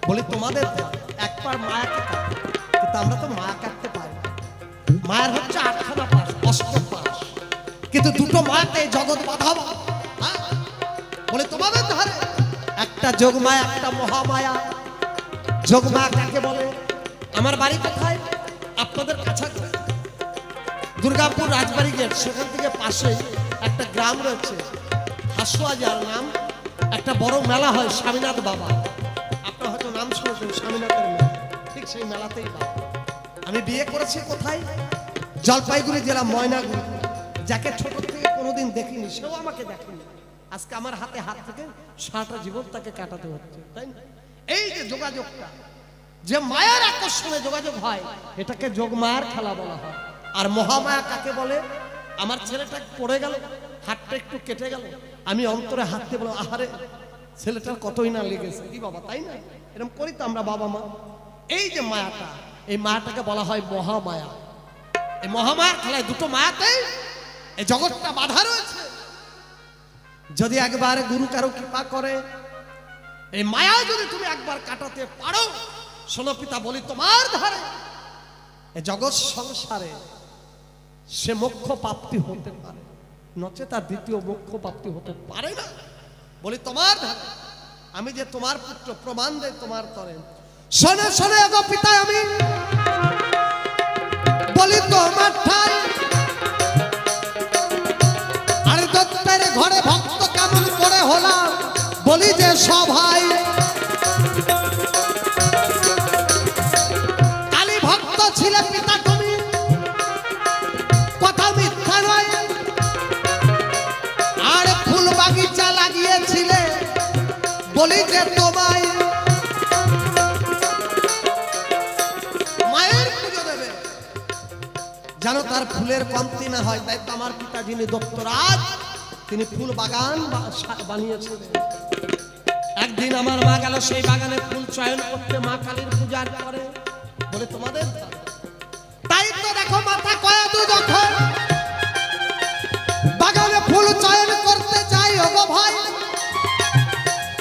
বলি তোমাদের একবার মায়াকে কাটে, কিন্তু আমরা তো মায়া কাটতে পারি না। মায়ার হচ্ছে 8খানা পাশ, অষ্টপাশ, কিন্তু দুটো মায়াতে জগৎ বাধা। বলে তোমাদের ধারে একটা যোগমায়া, একটা মহামায়া। যোগমায়া কাকে বলে? আমার বাড়ি কোথায়? আপনাদের কাছাকাছি দুর্গাপুর রাজবাড়ি গেট, সেখান থেকে পাশে একটা গ্রাম রয়েছে হাসুয়া, যার নাম একটা বড় মেলা হয় স্বামীনাথ বাবা। আপনার হয়তো নাম শুনেছেন স্বামীনাথের মেলা, ঠিক সেই মেলাতেই বাবা। আমি বিয়ে করেছি কোথায়? জলপাইগুড়ি জেলা ময়নাগুড়ি। যাকে ছোট থেকে কোনোদিন দেখিনি, সেও আমাকে দেখেনি। আজকে আমার হাতে হাত থেকে সারাটা জীবন তাকে কাটাতে হচ্ছে, তাই না? এই যে যোগাযোগটা, যে মায়ার আকর্ষণে যোগাযোগ হয়, এটাকে যোগমায়ার খেলা বলা হয়। আর মহামায়া কাকে বলে? আমার ছেলেটা পড়ে গেল, হাতটা একটু কেটে গেল, আমি অন্তরে হাত দিয়ে বললাম আহারে ছেলেটার কতই না লেগেছে, কি বাবা, তাই না? এরকম করি তো আমরা বাবা মা। এই যে মায়াটা, এই মায়াটাকে বলা হয় মহামায়া। এই মহামায়ার খেলায় দুটো মায়াতেই এই জগৎটা বাধা রয়েছে। যদি একবার গুরু কারো কৃপা করে, এই মায়া যদি তুমি একবার কাটাতে পারো, শোনো পিতা বলি তোমার ধারে এই জগৎ সংসারে সে মোক্ষ প্রাপ্তি হতে পারে, নচে তার দ্বিতীয় মোক্ষ প্রাপ্তি হতে পারে না। বলি তোমার ধারে আমি যে তোমার পুত্র, প্রমাণ দেয় তোমার তরে। শোনে শোনে গো পিতা, আমি বলি তোমার ঠাই। আর দত্তের ঘরে ভক্ত কেমন করে হলাম, বলি যে সভাই। কালী ভক্ত ছিলে পিতা তুমি, কথা মিথ্যা নয়। আর ফুল বাগিচা লাগিয়েছিলে, বলি যে তোমায়। মায়ের পুজো দেবে যেন তার ফুলের কমতি না হয়। তাই তো আমার পিতা যিনি দত্তরাজ, তিনি ফুল বাগান বানিয়েছিলেন। একদিন আমার মা গেল সেই বাগানে ফুল চয়ন করতে, মা কালীর পূজার করে। বলে তোমাদের তাই তো দেখো মাথা কয়াদু যখন বাগানে ফুল চয়ন করতে যাই ওগো ভাই,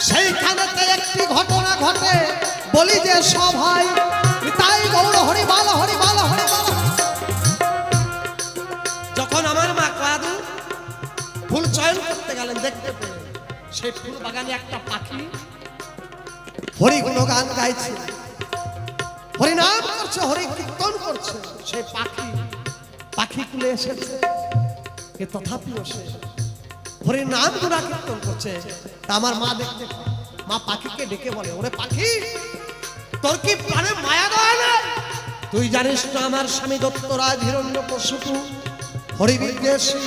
সেইখানেতে একটি ঘটনা ঘটে, বলি যে সভাই। তাই গৌর হরি বাল হরি বাল হরি বাল। যখন আমার মা কয়াদু ফুল চয়ন করতে গেলেন, দেখতে পেলেন সেই ফুল বাগানে একটা পাখি হরি গুণগান গাইছে, হরি নাম করছে, হরি কীর্তন করছে। সেই পাখি কুলে এসেছে, তথাপিও সে হরি নাম গুণা কীর্তন করছে। তা আমার মা দেখতে, মা পাখিকে ডেকে বলে, ওরে পাখি, তোর কি প্রাণে মায়া দয়া নাই? তুই জানিস না আমার স্বামী দত্তরাজ হিরণ্যকশিপু হরি বিদ্বেষী,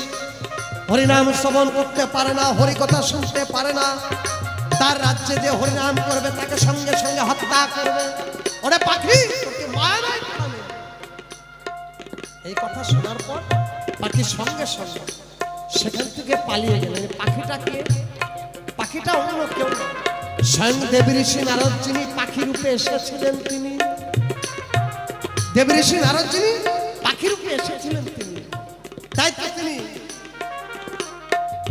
হরিনাম শ্রবণ করতে পারে না, হরি কথা শুনতে পারে না। তার রাজ্যে যে হরিনাম করবে তাকে সঙ্গে সঙ্গে হত্যা করবে। ওরে পাখি, তোর কি মায়া নাই প্রাণে? এই কথা শোনার পর পাখি সঙ্গে সঙ্গে সেখান থেকে পালিয়ে গেলেন। পাখিটা অন্য কেউ না, স্বয়ং দেবী ঋষি নারদ, যিনি পাখি রূপে এসেছিলেন। তিনি দেবী ঋষি নারদ, যিনি পাখি রূপে এসেছিলেন, তিনি তাই তো তিনি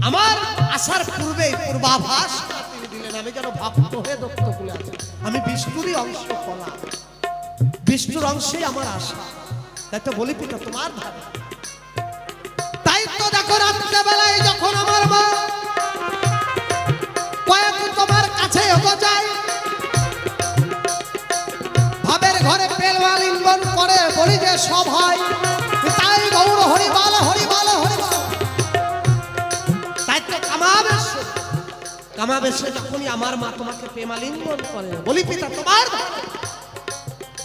আমার আসার পূর্বেই পূর্বাভাস তিনি দিলেন। আমি যেন ভক্ত হয়ে দত্তকুলে আছি। আমি বিষ্ণুরই অংশ কলা, বিষ্ণুর অংশেই আমার আশা। তাই তো বলি পিতা তোমার ধারে। তাই তো দেখো রাত্রে বেলায় যখন আমার মা কয়েক তোমার কাছে যায়, ভাবের ঘরে পেলওয়া লিঙ্গন করে বলি যে সব হয়, তাই গৌর হরিবাল হরিবাল হরিবাল। তাই তো কামাবেশে যখনই আমার মা তোমাকে প্রেমালিঙ্গন করে, বলি পিতা তোমার ধারে।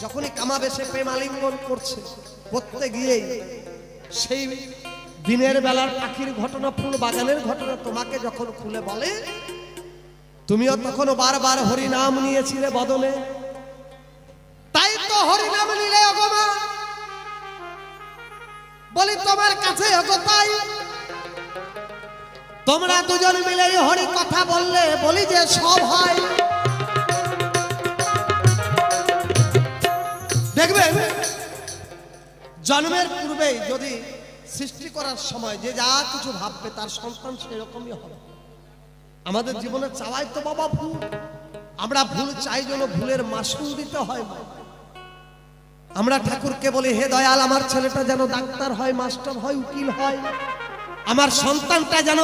যখনই কামাবেশে প্রেমালিঙ্গন করছে, করতে গিয়েই সেই দিনের বেলার পাখির ঘটনা, ফুল বাগানের ঘটনা তোমাকে যখন খুলে বলে, তুমিও তখন বারবার হরি নাম নিয়েছিলে বদলে। তাই তো হরি নাম নিলে অগমা, বলি তোমার কাছে অগতাই তোমরা দুজন মিলে হরি কথা বললে, বলি যে সব হয়। দেখবেন জন্মের পূর্বেই যদি সৃষ্টি করার সময় যে যা কিছু ভাববে তার সন্তান সেরকমই হবে। আমাদের জীবনে চাওয়াই তো বাবা ভুল, আমরা ভুল চাই জন্য ভুলের মাসুল দিতে হয়। আমরা ঠাকুরকে বলি, হে দয়াল আমার ছেলেটা যেন ডাক্তার হয়, মাস্টার হয়, উকিল হয়, আমার সন্তানটা যেন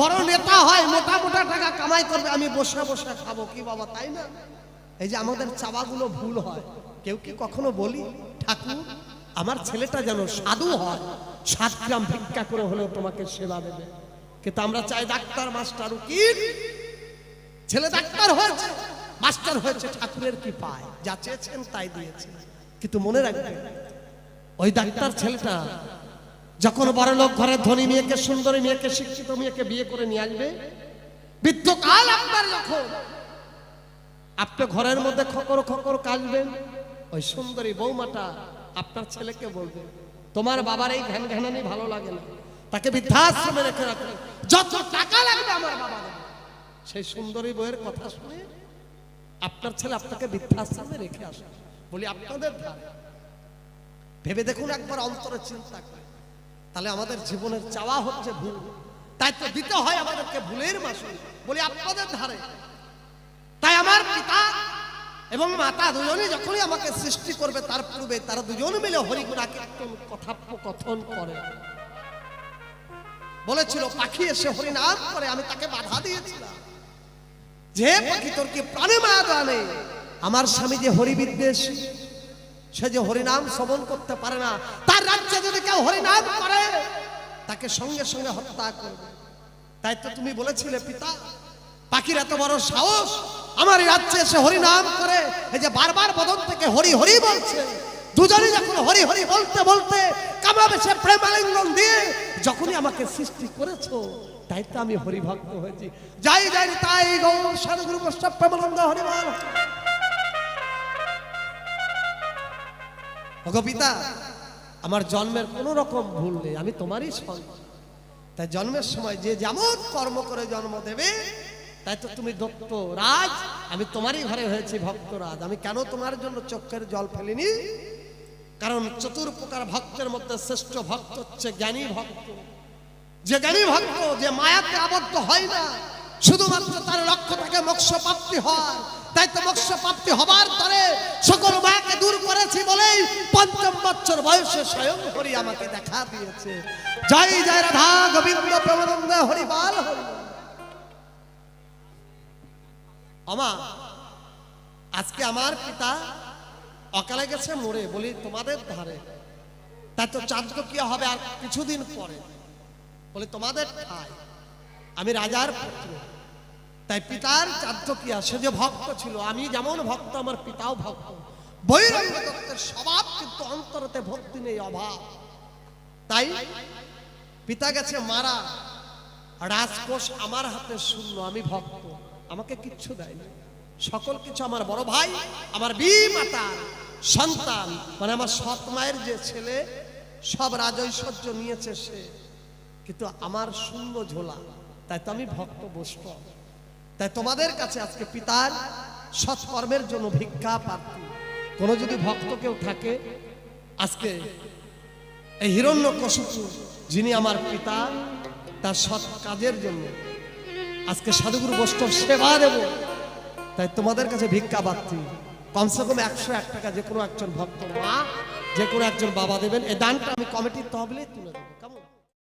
বড় নেতা হয়, মোটা মোটা টাকা কামাই করবে, আমি বসে বসে খাবো। কি বাবা তাই না? এই যে আমাদের চাওয়াগুলো ভুল হয়। কেউ কি কখনো বলি, ঠাকুর আমার ছেলেটা যেন সাধু হয়, 7 গ্রাম ভিক্ষা করে হলেও তোমাকে সেবা দেবে? কিন্তু আমরা চাই ডাক্তার মাস্টার উকিল। ছেলে ডাক্তার হয়েছে, মাস্টার হয়েছে, ঠাকুরের কি পায়? যা চেয়েছেন তাই দিয়েছে। কিন্তু মনে রাখবেন, ওই ডাক্তার ছেলেটা যখন বড় লোক ঘরের ধনী মেয়েকে, সুন্দরী মেয়েকে, শিক্ষিত মেয়েকে বিয়ে করে নিয়ে আসবে, বৃদ্ধকাল আপনার যখন আপনি ঘরের মধ্যে খকর খকর কাঁদবেন, ওই সুন্দরী বৌমাটা আপনার ছেলেকে বলবে, তোমার বাবার এই ঘ্যান ঘ্যানানি ভালো লাগে না, তাকে বৃদ্ধাশ্রমে রেখে রাখবেন, যত টাকা লাগবে আমার বাবা দেবে। সেই সুন্দরী বউয়ের কথা শুনে আপনার ছেলে আপনাকে বৃদ্ধাশ্রমে রেখে আসবে। বলি আপনাদের ধারে ভেবে দেখুন একবার, অন্তরে চিন্তা করে। তাহলে আমাদের জীবনের চাওয়া হচ্ছে ভুল, তাই তো দিতে হয় আমাদেরকে ভুলের মাসুল। বলি আপনাদের ধারে। তাই আমার পিতা এবং মাতা দুজনই যখনই আমাকে সৃষ্টি করবে, তার পূর্বে তারা দুজন মিলে হরিগুণা কীর্তন কথোপকথন করে। বলেছিল পাখি এসে হরি নাম করে, আমি তাকে বাধা দিয়েছিলাম, যে পাখি তোর কি প্রাণে মায়া জানে, আমার স্বামী যে হরিবিদ্বেষ, সে যে হরিনাম শ্রবণ করতে পারে না, তার রাজ্যে যদি কেউ হরিনাম করে তাকে সঙ্গে সঙ্গে হত্যা করবে। তাই তো তুমি বলেছিলে পিতা, পাখির এত বড় সাহস আমার রাজ্যে এসে হরিনাম করে, এই যে বারবার বদন থেকে হরি হরি বলছে। দুজনই যখন হরি হরি বলতে বলতে কামাবেশে প্রেমালিঙ্গন দিয়ে যখনই আমাকে সৃষ্টি করেছো, তাই তো আমি হরিভক্ত হয়েছি। যাই যাই তাই গৌর সাধুগুরু বৈষ্ণব প্রেমানন্দ হরিবল। ওগো পিতা, আমার জন্মের কোনো রকম ভুল নেই, আমি তোমারই সন্তান। তাই জন্মের সময় যে যেমন কর্ম করে জন্ম দেবে, তাই তো তুমি দত্ত রাজ, আমি তোমারই ঘরে হয়েছি ভক্তরাজ। আমি কেন তোমার জন্য চোখের জল ফেলিনি? কারণ চতুর্প্রকার ভক্তের মধ্যে শ্রেষ্ঠ ভক্ত হচ্ছে জ্ঞানী ভক্ত। যে জ্ঞানী ভক্ত, যে মায়াতে আবদ্ধ হয় না, শুধুমাত্র তার লক্ষ্য থাকে মোক্ষ প্রাপ্তি হওয়ার। তাই তো মোক্ষ প্রাপ্তি হবার পরে সকল মায়াকে দূর করেছি বলেই ৫ম বছর বয়সে স্বয়ং হরি আমাকে দেখা দিয়েছে। জয় জয় রাধা গোবিন্দ প্রেমানন্দ হরিবাল হরি। আমা আজকে আমার পিতা অকালে গেছে মরে, বলি তোমাদের ধারে। তাই তো চাঁদ কি হবে আর কিছুদিন পরে, বলে তোমাদের ঠাই, আমি রাজার পুত্র। তাই পিতার চাঁদ কি, সে যে ভক্ত ছিল, আমি যেমন ভক্ত আমার পিতাও ভক্ত। বৈরঙ্গ দত্তের স্বভাব, কিন্তু অন্তরতে ভক্তি নেই, অভাব। তাই পিতা গেছে মারা, রাজকোষ আমার হাতে শূন্য, আমি ভক্ত, আমাকে কিচ্ছু দেয়নি। সকল কিছু আমার বড় ভাই, আমার বিমাতার সন্তান, মানে আমার সৎ মায়ের যে ছেলে, সব রাজৈশ্বর্য নিয়েছে সে, কিন্তু আমার শূন্য ঝোলা। তাই তো আমি ভক্ত বৈষ্ণব। তাই তোমাদের কাছে আজকে পিতার সৎকর্মের জন্য ভিক্ষা প্রার্থী। কোনো যদি ভক্ত কেউ থাকে, আজকে এই হিরণ্যকশিপু যিনি আমার পিতা, তার সৎ কাজের জন্য আজকে সাধুগুরু বৈষ্ণব সেবা দেব, তাই তোমাদের কাছে ভিক্ষা পাচ্ছি। কমসে কম 101 টাকা যে কোনো একজন ভক্ত মা, যে কোনো একজন বাবা দেবেন। এই দানটা আমি কমিটির তহবিলে তুলে দেবো, কেমন?